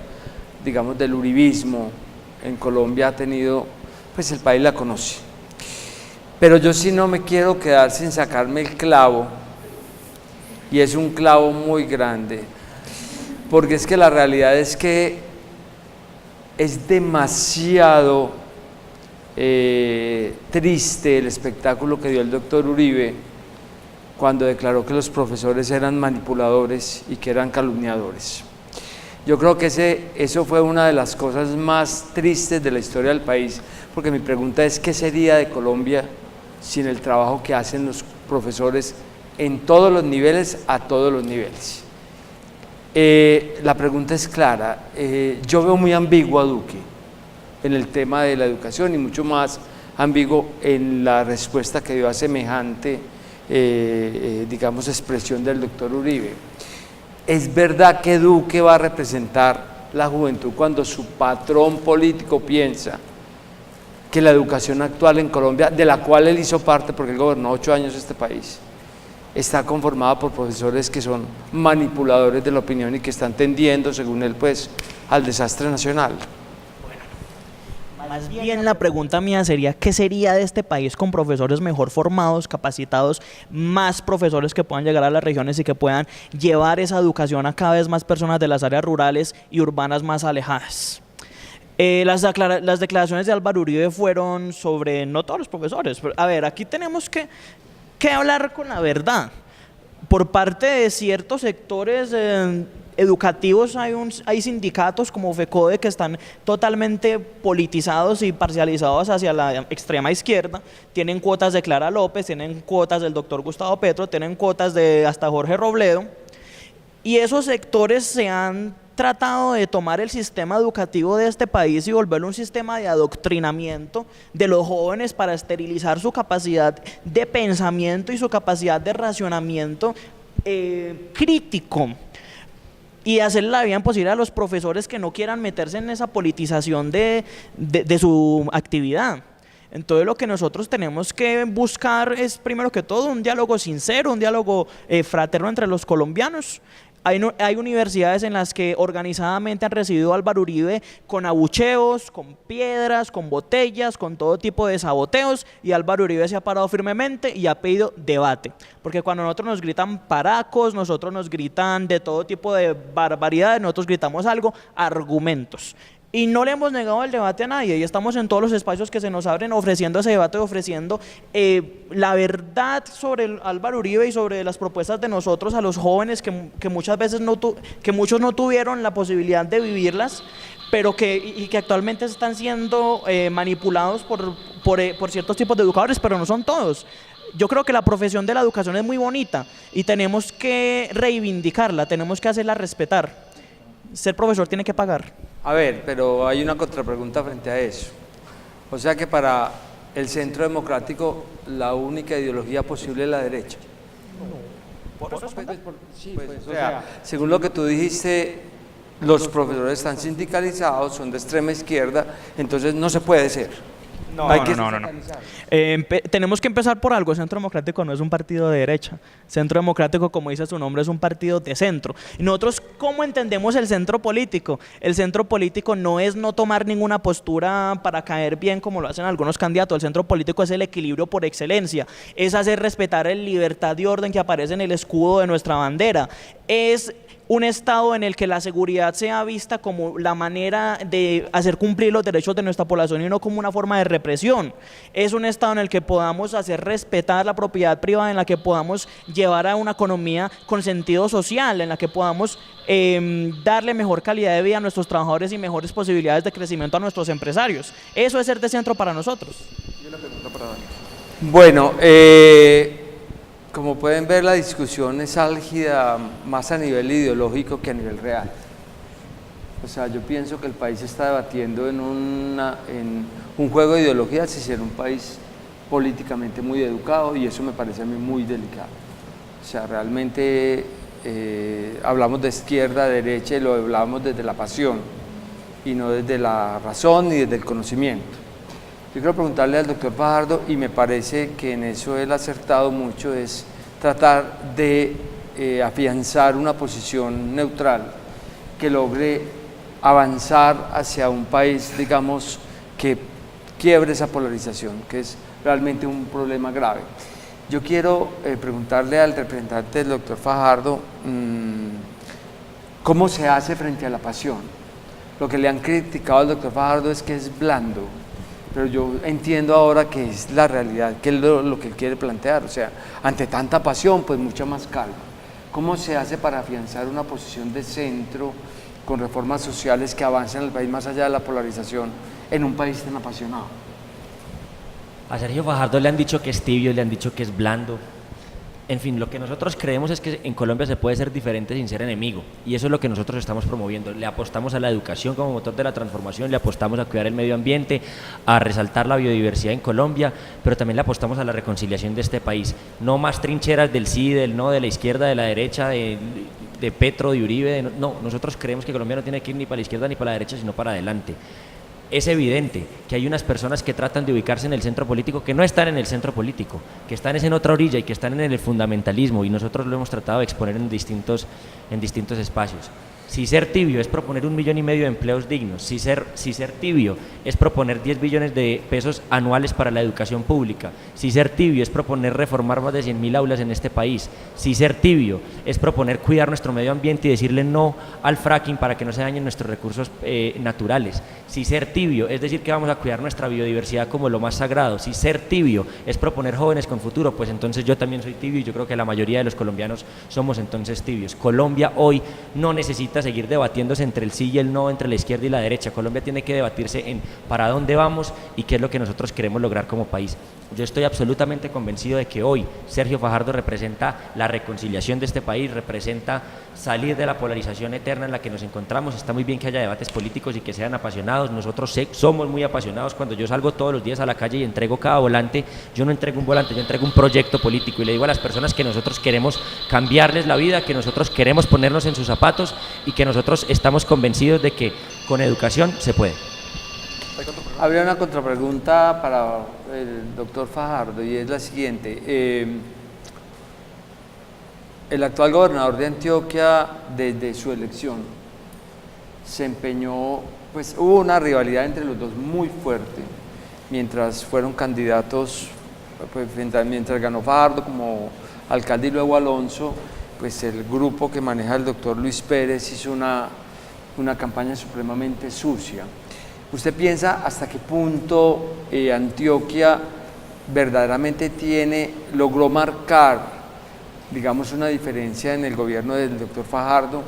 digamos, del uribismo en Colombia ha tenido, pues el país la conoce. Pero yo sí no me quiero quedar sin sacarme el clavo, y es un clavo muy grande, porque es que la realidad es que es demasiado triste el espectáculo que dio el doctor Uribe cuando declaró que los profesores eran manipuladores y que eran calumniadores. Yo creo que eso fue una de las cosas más tristes de la historia del país, porque mi pregunta es: ¿qué sería de Colombia sin el trabajo que hacen los profesores en todos los niveles, a todos los niveles? La pregunta es clara. Yo veo muy ambiguo a Duque en el tema de la educación, y mucho más ambiguo en la respuesta que dio a semejante, digamos, expresión del doctor Uribe. ¿Es verdad que Duque va a representar la juventud cuando su patrón político piensa que la educación actual en Colombia, de la cual él hizo parte porque él gobernó 8 años este país, está conformada por profesores que son manipuladores de la opinión y que están tendiendo, según él, pues, al desastre nacional? Más bien la pregunta mía sería: ¿qué sería de este país con profesores mejor formados, capacitados, más profesores que puedan llegar a las regiones y que puedan llevar esa educación a cada vez más personas de las áreas rurales y urbanas más alejadas? Las declaraciones de Álvaro Uribe fueron sobre no todos los profesores, pero, a ver, aquí tenemos que hablar con la verdad. Por parte de ciertos sectores educativos hay sindicatos como FECODE que están totalmente politizados y parcializados hacia la extrema izquierda. Tienen cuotas de Clara López, tienen cuotas del doctor Gustavo Petro, tienen cuotas de hasta Jorge Robledo, y esos sectores se han tratado de tomar el sistema educativo de este país y volverlo un sistema de adoctrinamiento de los jóvenes para esterilizar su capacidad de pensamiento y su capacidad de racionamiento crítico, y hacer la vida imposible a los profesores que no quieran meterse en esa politización de su actividad. Entonces lo que nosotros tenemos que buscar es, primero que todo, un diálogo sincero, un diálogo fraterno entre los colombianos. Hay universidades en las que organizadamente han recibido a Álvaro Uribe con abucheos, con piedras, con botellas, con todo tipo de saboteos, y Álvaro Uribe se ha parado firmemente y ha pedido debate. Porque cuando nosotros nos gritan paracos, nosotros nos gritan de todo tipo de barbaridades, nosotros gritamos algo: argumentos. Y no le hemos negado el debate a nadie, y estamos en todos los espacios que se nos abren ofreciendo ese debate, ofreciendo la verdad sobre Álvaro Uribe y sobre las propuestas de nosotros a los jóvenes que muchas veces muchos no tuvieron la posibilidad de vivirlas, pero que actualmente están siendo manipulados por ciertos tipos de educadores, pero no son todos. Yo creo que la profesión de la educación es muy bonita y tenemos que reivindicarla, tenemos que hacerla respetar. Ser profesor tiene que pagar. A ver, pero hay una contrapregunta frente a eso. O sea que para el Centro Democrático la única ideología posible es la derecha. Según lo que tú dijiste, los profesores están sindicalizados, son de extrema izquierda, entonces no se puede ser. No. Tenemos que empezar por algo. Centro Democrático no es un partido de derecha. Centro Democrático, como dice su nombre, es un partido de centro. Y nosotros, ¿cómo entendemos el centro político? El centro político no es no tomar ninguna postura para caer bien como lo hacen algunos candidatos. El centro político es el equilibrio por excelencia. Es hacer respetar la libertad y orden que aparece en el escudo de nuestra bandera. Es un estado en el que la seguridad sea vista como la manera de hacer cumplir los derechos de nuestra población y no como una forma de represión. Es un estado en el que podamos hacer respetar la propiedad privada, en la que podamos llevar a una economía con sentido social, en la que podamos darle mejor calidad de vida a nuestros trabajadores y mejores posibilidades de crecimiento a nuestros empresarios. Eso es ser de centro para nosotros. Y una pregunta para Dani. Bueno, como pueden ver, la discusión es álgida más a nivel ideológico que a nivel real. O sea, yo pienso que el país está debatiendo en un juego de ideologías si ser un país políticamente muy educado, y eso me parece a mí muy delicado. O sea, realmente hablamos de izquierda, derecha, y lo hablamos desde la pasión y no desde la razón ni desde el conocimiento. Yo quiero preguntarle al doctor Fajardo, y me parece que en eso él ha acertado mucho, es tratar de afianzar una posición neutral que logre avanzar hacia un país, digamos, que quiebre esa polarización, que es realmente un problema grave. Yo quiero preguntarle al representante del doctor Fajardo cómo se hace frente a la pasión. Lo que le han criticado al doctor Fajardo es que es blando, pero yo entiendo ahora que es la realidad, que es lo que él quiere plantear. O sea, ante tanta pasión, pues mucha más calma. ¿Cómo se hace para afianzar una posición de centro con reformas sociales que avancen el país más allá de la polarización en un país tan apasionado? A Sergio Fajardo le han dicho que es tibio, le han dicho que es blando. En fin, lo que nosotros creemos es que en Colombia se puede ser diferente sin ser enemigo, y eso es lo que nosotros estamos promoviendo. Le apostamos a la educación como motor de la transformación, le apostamos a cuidar el medio ambiente, a resaltar la biodiversidad en Colombia, pero también le apostamos a la reconciliación de este país. No más trincheras del sí, del no, de la izquierda, de la derecha, de Petro, de Uribe. No, nosotros creemos que Colombia no tiene que ir ni para la izquierda ni para la derecha, sino para adelante. Es evidente que hay unas personas que tratan de ubicarse en el centro político que no están en el centro político, que están en otra orilla y que están en el fundamentalismo, y nosotros lo hemos tratado de exponer en distintos espacios. Si ser tibio es proponer 1,5 millones de empleos dignos, si ser tibio es proponer 10 billones de pesos anuales para la educación pública, si ser tibio es proponer reformar más de 100.000 aulas en este país, si ser tibio es proponer cuidar nuestro medio ambiente y decirle no al fracking para que no se dañen nuestros recursos naturales, si ser tibio es decir que vamos a cuidar nuestra biodiversidad como lo más sagrado, si ser tibio es proponer jóvenes con futuro, pues entonces yo también soy tibio, y yo creo que la mayoría de los colombianos somos entonces tibios. Colombia hoy no necesita seguir debatiéndose entre el sí y el no, entre la izquierda y la derecha. Colombia tiene que debatirse en para dónde vamos y qué es lo que nosotros queremos lograr como país. Yo estoy absolutamente convencido de que hoy Sergio Fajardo representa la reconciliación de este país, representa salir de la polarización eterna en la que nos encontramos. Está muy bien que haya debates políticos y que sean apasionados. Nosotros somos muy apasionados. Cuando yo salgo todos los días a la calle y entrego cada volante, yo no entrego un volante, yo entrego un proyecto político, y le digo a las personas que nosotros queremos cambiarles la vida, que nosotros queremos ponernos en sus zapatos, y que nosotros estamos convencidos de que con educación se puede. Habría una contrapregunta para el doctor Fajardo, y es la siguiente. El actual gobernador de Antioquia, desde su elección, se empeñó, pues hubo una rivalidad entre los dos muy fuerte, mientras fueron candidatos, pues, mientras ganó Fajardo como alcalde y luego Alonso, pues el grupo que maneja el doctor Luis Pérez hizo una campaña supremamente sucia. ¿Usted piensa hasta qué punto Antioquia verdaderamente logró marcar, digamos, una diferencia en el gobierno del doctor Fajardo,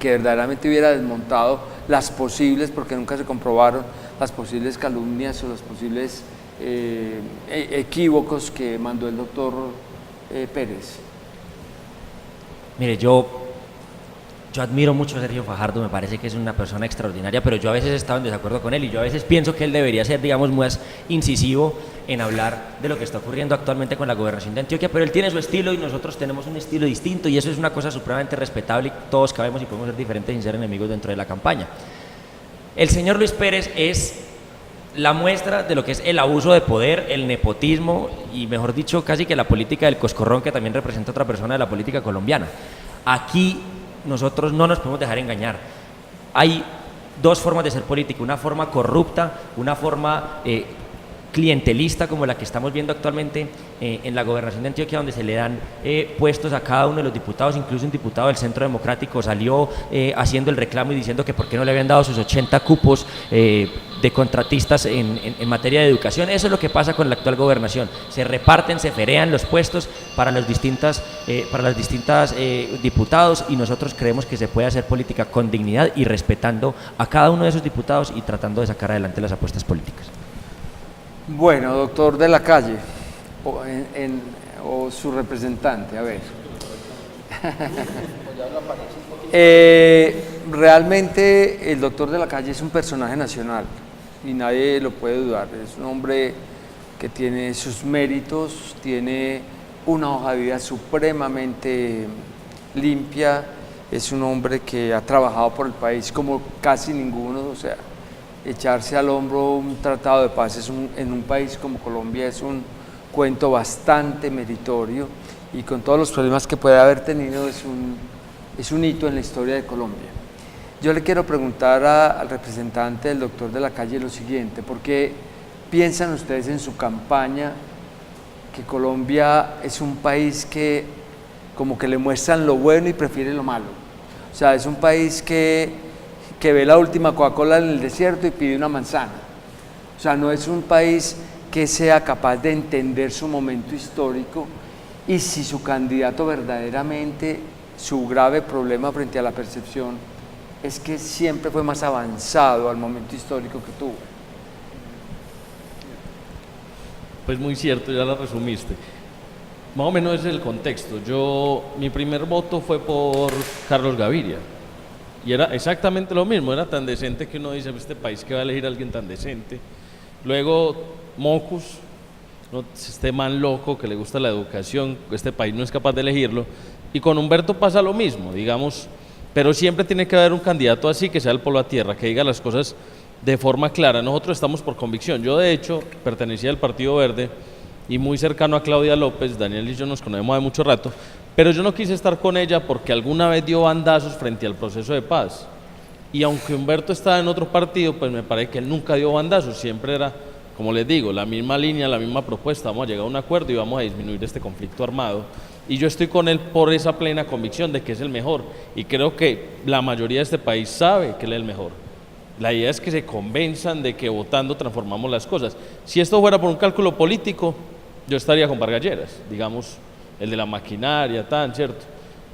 que verdaderamente hubiera desmontado las posibles, porque nunca se comprobaron, las posibles calumnias o los posibles equívocos que mandó el doctor Pérez? Mire, yo admiro mucho a Sergio Fajardo, me parece que es una persona extraordinaria, pero yo a veces he estado en desacuerdo con él, y yo a veces pienso que él debería ser, digamos, más incisivo en hablar de lo que está ocurriendo actualmente con la gobernación de Antioquia, pero él tiene su estilo y nosotros tenemos un estilo distinto, y eso es una cosa supremamente respetable, y todos cabemos y podemos ser diferentes sin ser enemigos dentro de la campaña. El señor Luis Pérez es la muestra de lo que es el abuso de poder, el nepotismo y, mejor dicho, casi que la política del coscorrón, que también representa otra persona de la política colombiana. Aquí nosotros no nos podemos dejar engañar. Hay dos formas de ser política, una forma corrupta, una forma clientelista como la que estamos viendo actualmente en la gobernación de Antioquia, donde se le dan puestos a cada uno de los diputados. Incluso un diputado del Centro Democrático salió haciendo el reclamo y diciendo que por qué no le habían dado sus 80 cupos de contratistas en materia de educación. Eso es lo que pasa con la actual gobernación. Se reparten, se ferean los puestos para las distintas diputados, y nosotros creemos que se puede hacer política con dignidad y respetando a cada uno de esos diputados y tratando de sacar adelante las apuestas políticas. Bueno, doctor de la Calle, o su representante, a ver. Realmente el doctor de la Calle es un personaje nacional y nadie lo puede dudar. Es un hombre que tiene sus méritos, tiene una hoja de vida supremamente limpia, es un hombre que ha trabajado por el país como casi ninguno, o sea, echarse al hombro un tratado de paz en un país como Colombia es un cuento bastante meritorio, y con todos los problemas que puede haber tenido es un hito en la historia de Colombia. Yo le quiero preguntar al representante del doctor de la Calle lo siguiente: ¿por qué piensan ustedes en su campaña que Colombia es un país que como que le muestran lo bueno y prefiere lo malo? O sea, es un país que ve la última Coca-Cola en el desierto y pide una manzana. O sea, no es un país que sea capaz de entender su momento histórico, y si su candidato verdaderamente, su grave problema frente a la percepción es que siempre fue más avanzado al momento histórico que tuvo. Pues muy cierto, ya la resumiste. Más o menos ese es el contexto. Mi primer voto fue por Carlos Gaviria. Y era exactamente lo mismo, era tan decente que uno dice, este país que va a elegir a alguien tan decente. Luego Mocus, este man loco que le gusta la educación, este país no es capaz de elegirlo. Y con Humberto pasa lo mismo, digamos, pero siempre tiene que haber un candidato así, que sea el polo a tierra, que diga las cosas de forma clara. Nosotros estamos por convicción. Yo, de hecho, pertenecía al Partido Verde y muy cercano a Claudia López. Daniel y yo nos conocemos de mucho rato, pero yo no quise estar con ella porque alguna vez dio bandazos frente al proceso de paz, y aunque Humberto estaba en otro partido, pues me parece que él nunca dio bandazos, siempre era, como les digo, la misma línea, la misma propuesta: vamos a llegar a un acuerdo y vamos a disminuir este conflicto armado, y yo estoy con él por esa plena convicción de que es el mejor, y creo que la mayoría de este país sabe que él es el mejor. La idea es que se convenzan de que votando transformamos las cosas. Si esto fuera por un cálculo político, yo estaría con Vargas Lleras, digamos, el de la maquinaria, ¿cierto?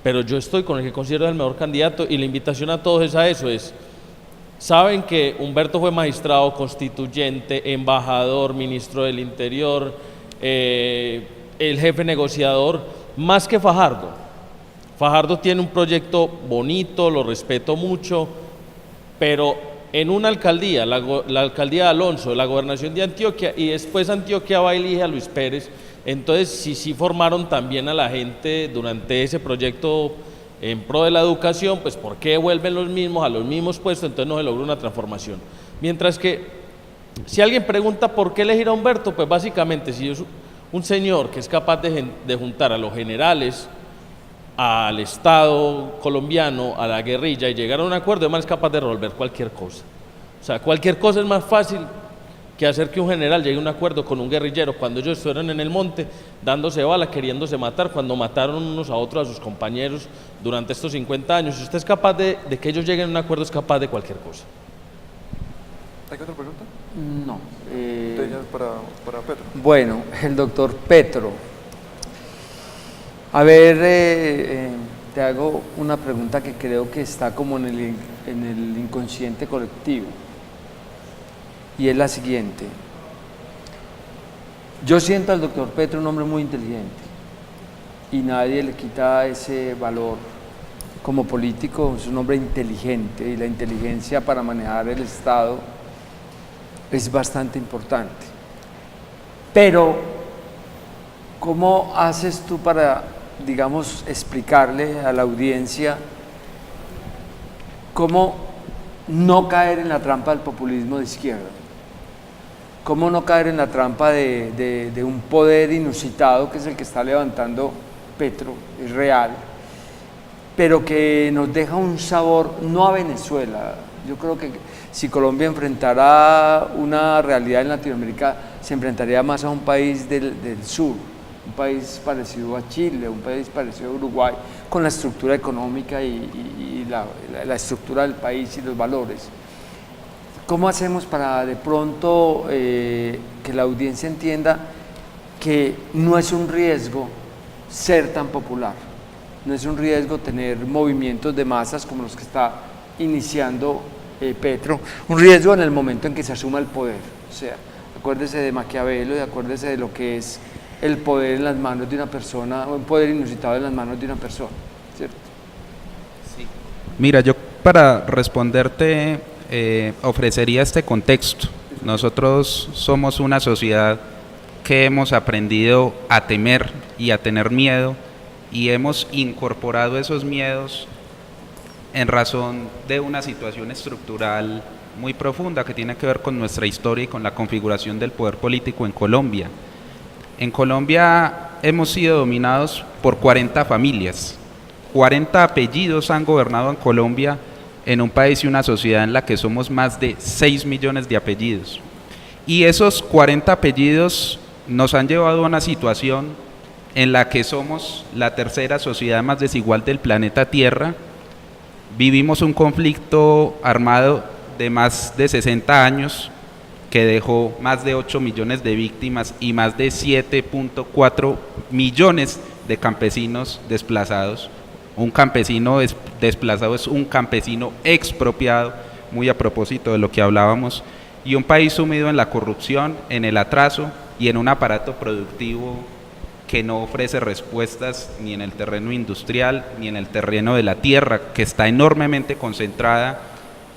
Pero yo estoy con el que considero el mejor candidato, y la invitación a todos es a eso, saben que Humberto fue magistrado, constituyente, embajador, ministro del Interior, el jefe negociador, más que Fajardo. Fajardo tiene un proyecto bonito, lo respeto mucho, pero en una alcaldía, la alcaldía de Alonso, la gobernación de Antioquia, y después Antioquia va y elige a Luis Pérez. Entonces, sí formaron también a la gente durante ese proyecto en pro de la educación, pues ¿por qué vuelven los mismos a los mismos puestos? Entonces no se logra una transformación. Mientras que, si alguien pregunta por qué elegir a Humberto, pues básicamente, si es un señor que es capaz de juntar a los generales, al Estado colombiano, a la guerrilla, y llegar a un acuerdo, además es capaz de resolver cualquier cosa. O sea, cualquier cosa es más fácil que hacer que un general llegue a un acuerdo con un guerrillero, cuando ellos estuvieron en el monte dándose bala, queriéndose matar, cuando mataron unos a otros a sus compañeros durante estos 50 años. Si usted es capaz de que ellos lleguen a un acuerdo, es capaz de cualquier cosa. ¿Hay otra pregunta? No. Para Petro. Bueno, el doctor Petro. A ver, te hago una pregunta que creo que está como en el inconsciente colectivo. Y es la siguiente: yo siento al doctor Petro un hombre muy inteligente, y nadie le quita ese valor como político. Es un hombre inteligente, y la inteligencia para manejar el Estado es bastante importante. Pero, ¿cómo haces tú para, digamos, explicarle a la audiencia cómo no caer en la trampa del populismo de izquierda? ¿Cómo no caer en la trampa de un poder inusitado que es el que está levantando Petro? Es real, pero que nos deja un sabor no a Venezuela. Yo creo que si Colombia enfrentara una realidad en Latinoamérica, se enfrentaría más a un país del sur, un país parecido a Chile, un país parecido a Uruguay, con la estructura económica y la estructura del país y los valores. ¿Cómo hacemos para de pronto que la audiencia entienda que no es un riesgo ser tan popular? No es un riesgo tener movimientos de masas como los que está iniciando Petro, un riesgo en el momento en que se asuma el poder. O sea, acuérdese de Maquiavelo y acuérdese de lo que es el poder en las manos de una persona, o un poder inusitado en las manos de una persona, ¿cierto? Sí. Mira, yo para responderte ofrecería este contexto. Nosotros somos una sociedad que hemos aprendido a temer y a tener miedo, y hemos incorporado esos miedos en razón de una situación estructural muy profunda que tiene que ver con nuestra historia y con la configuración del poder político en Colombia. En Colombia hemos sido dominados por 40 familias, 40 apellidos han gobernado en Colombia, en un país y una sociedad en la que somos más de 6 millones de apellidos. Y esos 40 apellidos nos han llevado a una situación en la que somos la tercera sociedad más desigual del planeta Tierra. Vivimos un conflicto armado de más de 60 años que dejó más de 8 millones de víctimas y más de 7.4 millones de campesinos desplazados. Un campesino desplazado es un campesino expropiado, muy a propósito de lo que hablábamos, y un país sumido en la corrupción, en el atraso y en un aparato productivo que no ofrece respuestas ni en el terreno industrial ni en el terreno de la tierra, que está enormemente concentrada,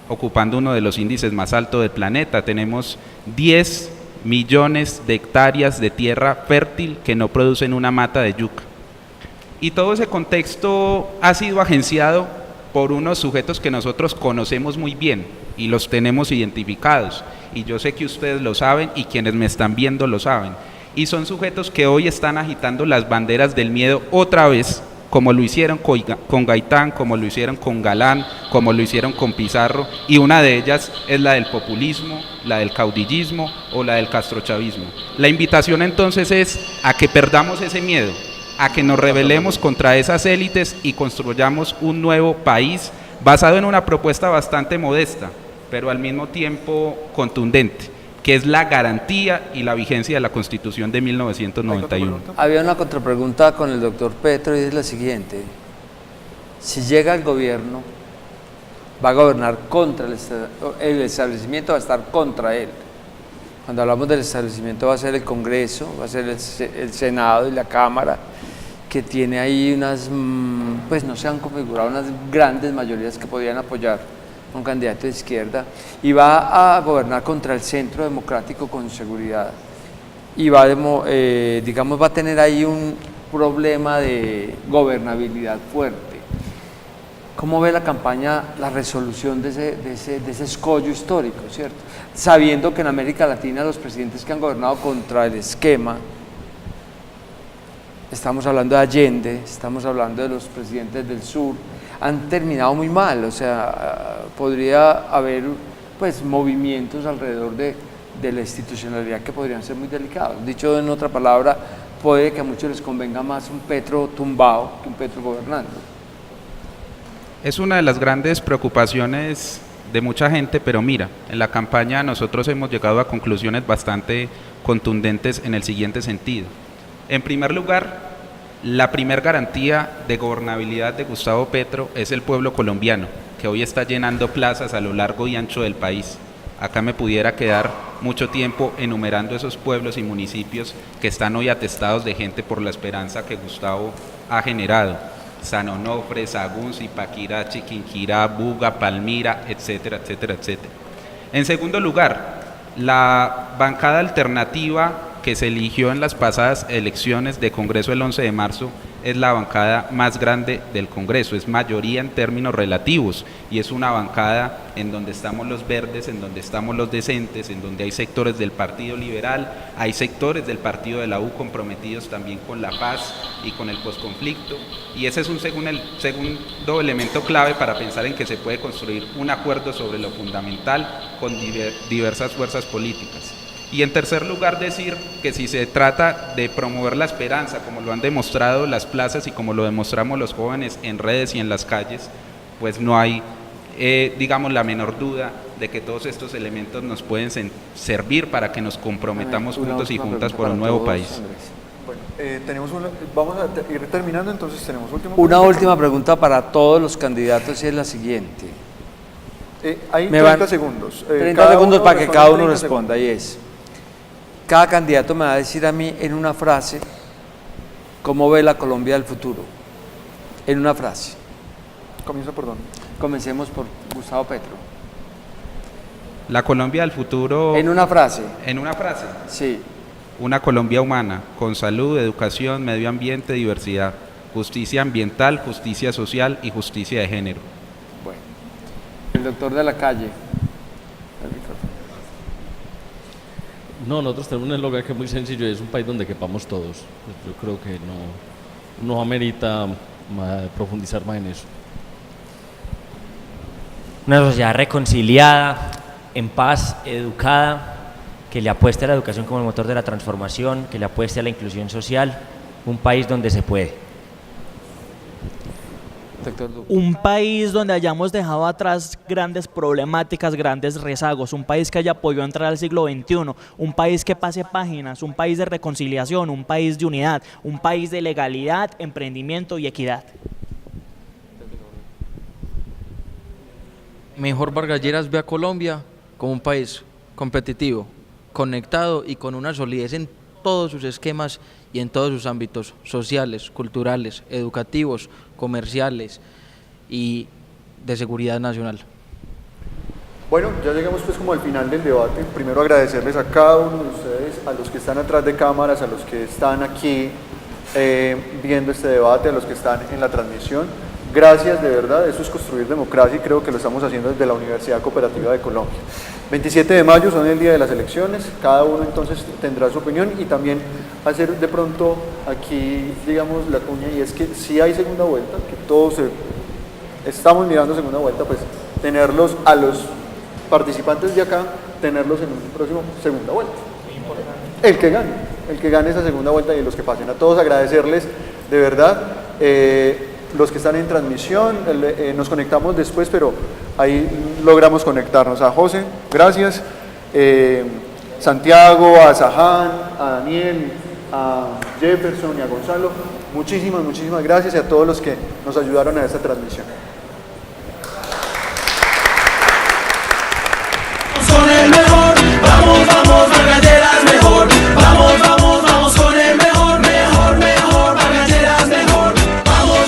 ocupando uno de los índices más altos del planeta. Tenemos 10 millones de hectáreas de tierra fértil que no producen una mata de yuca. Y todo ese contexto ha sido agenciado por unos sujetos que nosotros conocemos muy bien y los tenemos identificados. Y yo sé que ustedes lo saben y quienes me están viendo lo saben. Y son sujetos que hoy están agitando las banderas del miedo otra vez, como lo hicieron con Gaitán, como lo hicieron con Galán, como lo hicieron con Pizarro, y una de ellas es la del populismo, la del caudillismo o la del castrochavismo. La invitación entonces es a que perdamos ese miedo, a que nos rebelemos contra esas élites y construyamos un nuevo país basado en una propuesta bastante modesta, pero al mismo tiempo contundente, que es la garantía y la vigencia de la Constitución de 1991. Había una contrapregunta con el doctor Petro y es la siguiente: si llega al gobierno, va a gobernar contra el establecimiento, va a estar contra él. Cuando hablamos del establecimiento va a ser el Congreso, va a ser el Senado y la Cámara, que tiene ahí unas, pues no se han configurado unas grandes mayorías que podrían apoyar a un candidato de izquierda, y va a gobernar contra el centro democrático con seguridad, y va a tener ahí un problema de gobernabilidad fuerte. ¿Cómo ve la campaña la resolución de ese escollo histórico, cierto? Sabiendo que en América Latina los presidentes que han gobernado contra el esquema, estamos hablando de Allende, estamos hablando de los presidentes del sur, han terminado muy mal. O sea, podría haber pues movimientos alrededor de la institucionalidad que podrían ser muy delicados. Dicho en otra palabra, puede que a muchos les convenga más un Petro tumbado que un Petro gobernando. Es una de las grandes preocupaciones de mucha gente, pero mira, en la campaña nosotros hemos llegado a conclusiones bastante contundentes en el siguiente sentido. En primer lugar, la primer garantía de gobernabilidad de Gustavo Petro es el pueblo colombiano, que hoy está llenando plazas a lo largo y ancho del país. Acá me pudiera quedar mucho tiempo enumerando esos pueblos y municipios que están hoy atestados de gente por la esperanza que Gustavo ha generado. San Onofre, Sagún, Zipaquirá, Chiquinquirá, Buga, Palmira, etcétera, etcétera, etcétera. En segundo lugar, la bancada alternativa que se eligió en las pasadas elecciones de Congreso el 11 de marzo es la bancada más grande del Congreso, es mayoría en términos relativos y es una bancada en donde estamos los verdes, en donde estamos los decentes, en donde hay sectores del Partido Liberal, hay sectores del Partido de la U comprometidos también con la paz y con el posconflicto, y ese es el segundo elemento clave para pensar en que se puede construir un acuerdo sobre lo fundamental con diversas fuerzas políticas. Y en tercer lugar, decir que si se trata de promover la esperanza, como lo han demostrado las plazas y como lo demostramos los jóvenes en redes y en las calles, pues no hay, digamos, la menor duda de que todos estos elementos nos pueden servir para que nos comprometamos juntos y juntas por un nuevo país. Bueno, vamos a ir terminando, entonces tenemos una última pregunta para todos los candidatos y es la siguiente. Hay 30 segundos. 30 segundos para que cada uno responda y es... Cada candidato me va a decir a mí en una frase cómo ve la Colombia del futuro. En una frase. Comienza por dónde. Comencemos por Gustavo Petro. La Colombia del futuro... En una frase. ¿En una frase? Sí. Una Colombia humana, con salud, educación, medio ambiente, diversidad, justicia ambiental, justicia social y justicia de género. Bueno. El doctor de la calle. No, nosotros tenemos un eslogan que es muy sencillo, es un país donde quepamos todos. Yo creo que no amerita profundizar más en eso. Una sociedad reconciliada, en paz, educada, que le apueste a la educación como el motor de la transformación, que le apueste a la inclusión social, un país donde se puede. Un país donde hayamos dejado atrás grandes problemáticas, grandes rezagos, un país que haya podido entrar al siglo XXI, un país que pase páginas, un país de reconciliación, un país de unidad, un país de legalidad, emprendimiento y equidad. Mejor Vargas Lleras ve a Colombia como un país competitivo, conectado y con una solidez en todos sus esquemas y en todos sus ámbitos sociales, culturales, educativos, comerciales y de seguridad nacional. Bueno, ya llegamos pues como al final del debate. Primero agradecerles a cada uno de ustedes, a los que están atrás de cámaras, a los que están aquí viendo este debate, a los que están en la transmisión. Gracias, de verdad, eso es construir democracia y creo que lo estamos haciendo desde la Universidad Cooperativa de Colombia. 27 de mayo son el día de las elecciones, cada uno entonces tendrá su opinión y también hacer de pronto aquí, digamos, la cuña, y es que si hay segunda vuelta, que todos estamos mirando segunda vuelta, pues tenerlos a los participantes de acá, tenerlos en un próximo segunda vuelta. El que gane esa segunda vuelta y los que pasen. A todos agradecerles, de verdad, los que están en transmisión, nos conectamos después, pero ahí logramos conectarnos. A José, gracias, Santiago, a Zahán, a Daniel, a Jefferson y a Gonzalo, muchísimas gracias, y a todos los que nos ayudaron a esta transmisión. Con el mejor, vamos, Vargas Lleras mejor, vamos con el mejor, Vargas Lleras mejor, vamos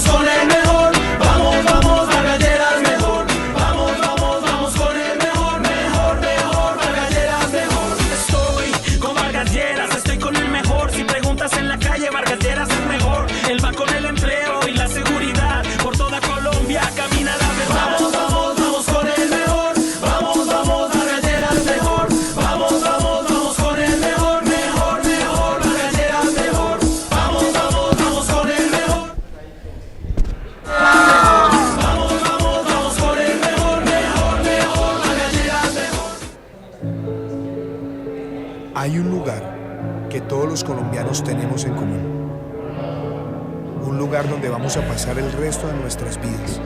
con el mejor, Vargas Lleras mejor, vamos con el mejor, Vargas Lleras mejor. Estoy con Vargas Lleras, estoy con el mejor. Si preguntas en la calle, Vargas Lleras es mejor. Él va con el empleo y la seguridad, por toda Colombia camina la verdad. Vamos con el mejor, vamos, Vargas Lleras mejor, vamos con el mejor, Vargas Lleras mejor, vamos con el mejor. Vamos con el mejor, Vargas Lleras mejor. Hay un lugar que todos los colombianos tenemos en común. Un lugar donde vamos a pasar el resto de nuestras vidas.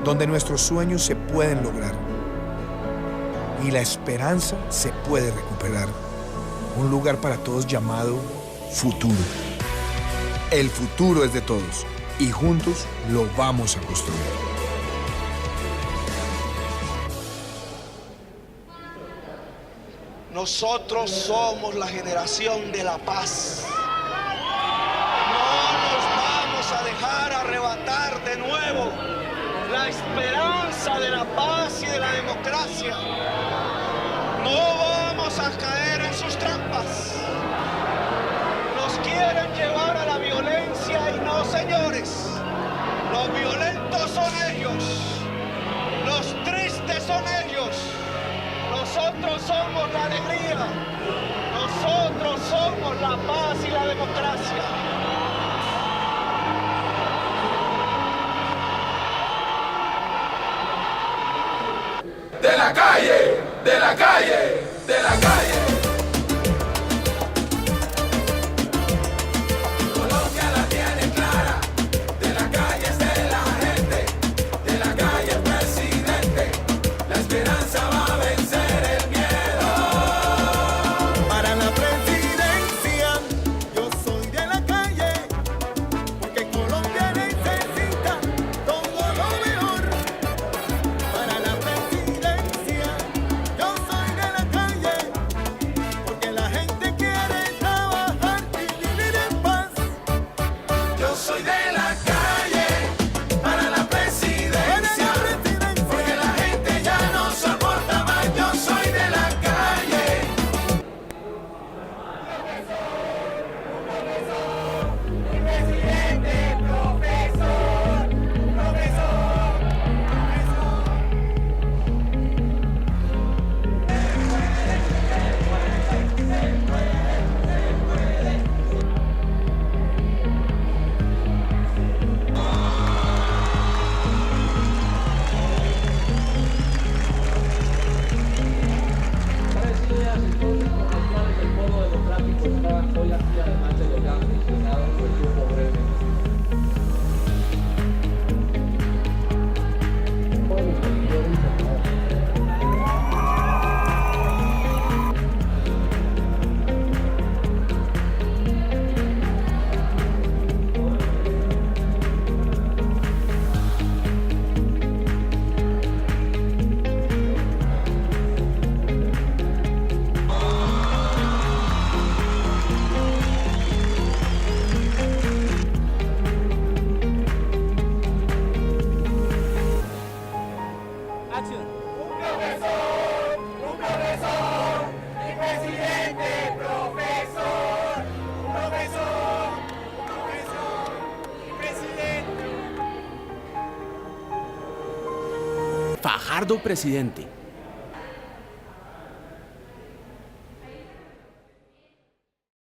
Donde nuestros sueños se pueden lograr. Y la esperanza se puede recuperar. Un lugar para todos llamado futuro. El futuro es de todos y juntos lo vamos a construir. Nosotros somos la generación de la paz. No nos vamos a dejar arrebatar de nuevo la esperanza de la paz y de la democracia. No vamos a caer en sus trampas. Nos quieren llevar a señores, los violentos son ellos, los tristes son ellos, nosotros somos la alegría, nosotros somos la paz y la democracia. De la calle, de la calle, de la calle. Colombia la tiene clara, de la calle es de la gente, de la calle el presidente, la esperanza va a vencer el miedo. Para la presidencia, yo soy de la calle, porque Colombia necesita todo lo mejor. Para la presidencia, yo soy de la calle, porque la gente quiere trabajar y vivir en paz. Yo soy de la calle, para la presidencia, porque la gente ya no soporta más. Yo soy de la calle. Tres ideas entonces con las cuales el Polo Democrático está hoy aquí, además de los grandes mencionados, resumo brevemente. Fajardo presidente.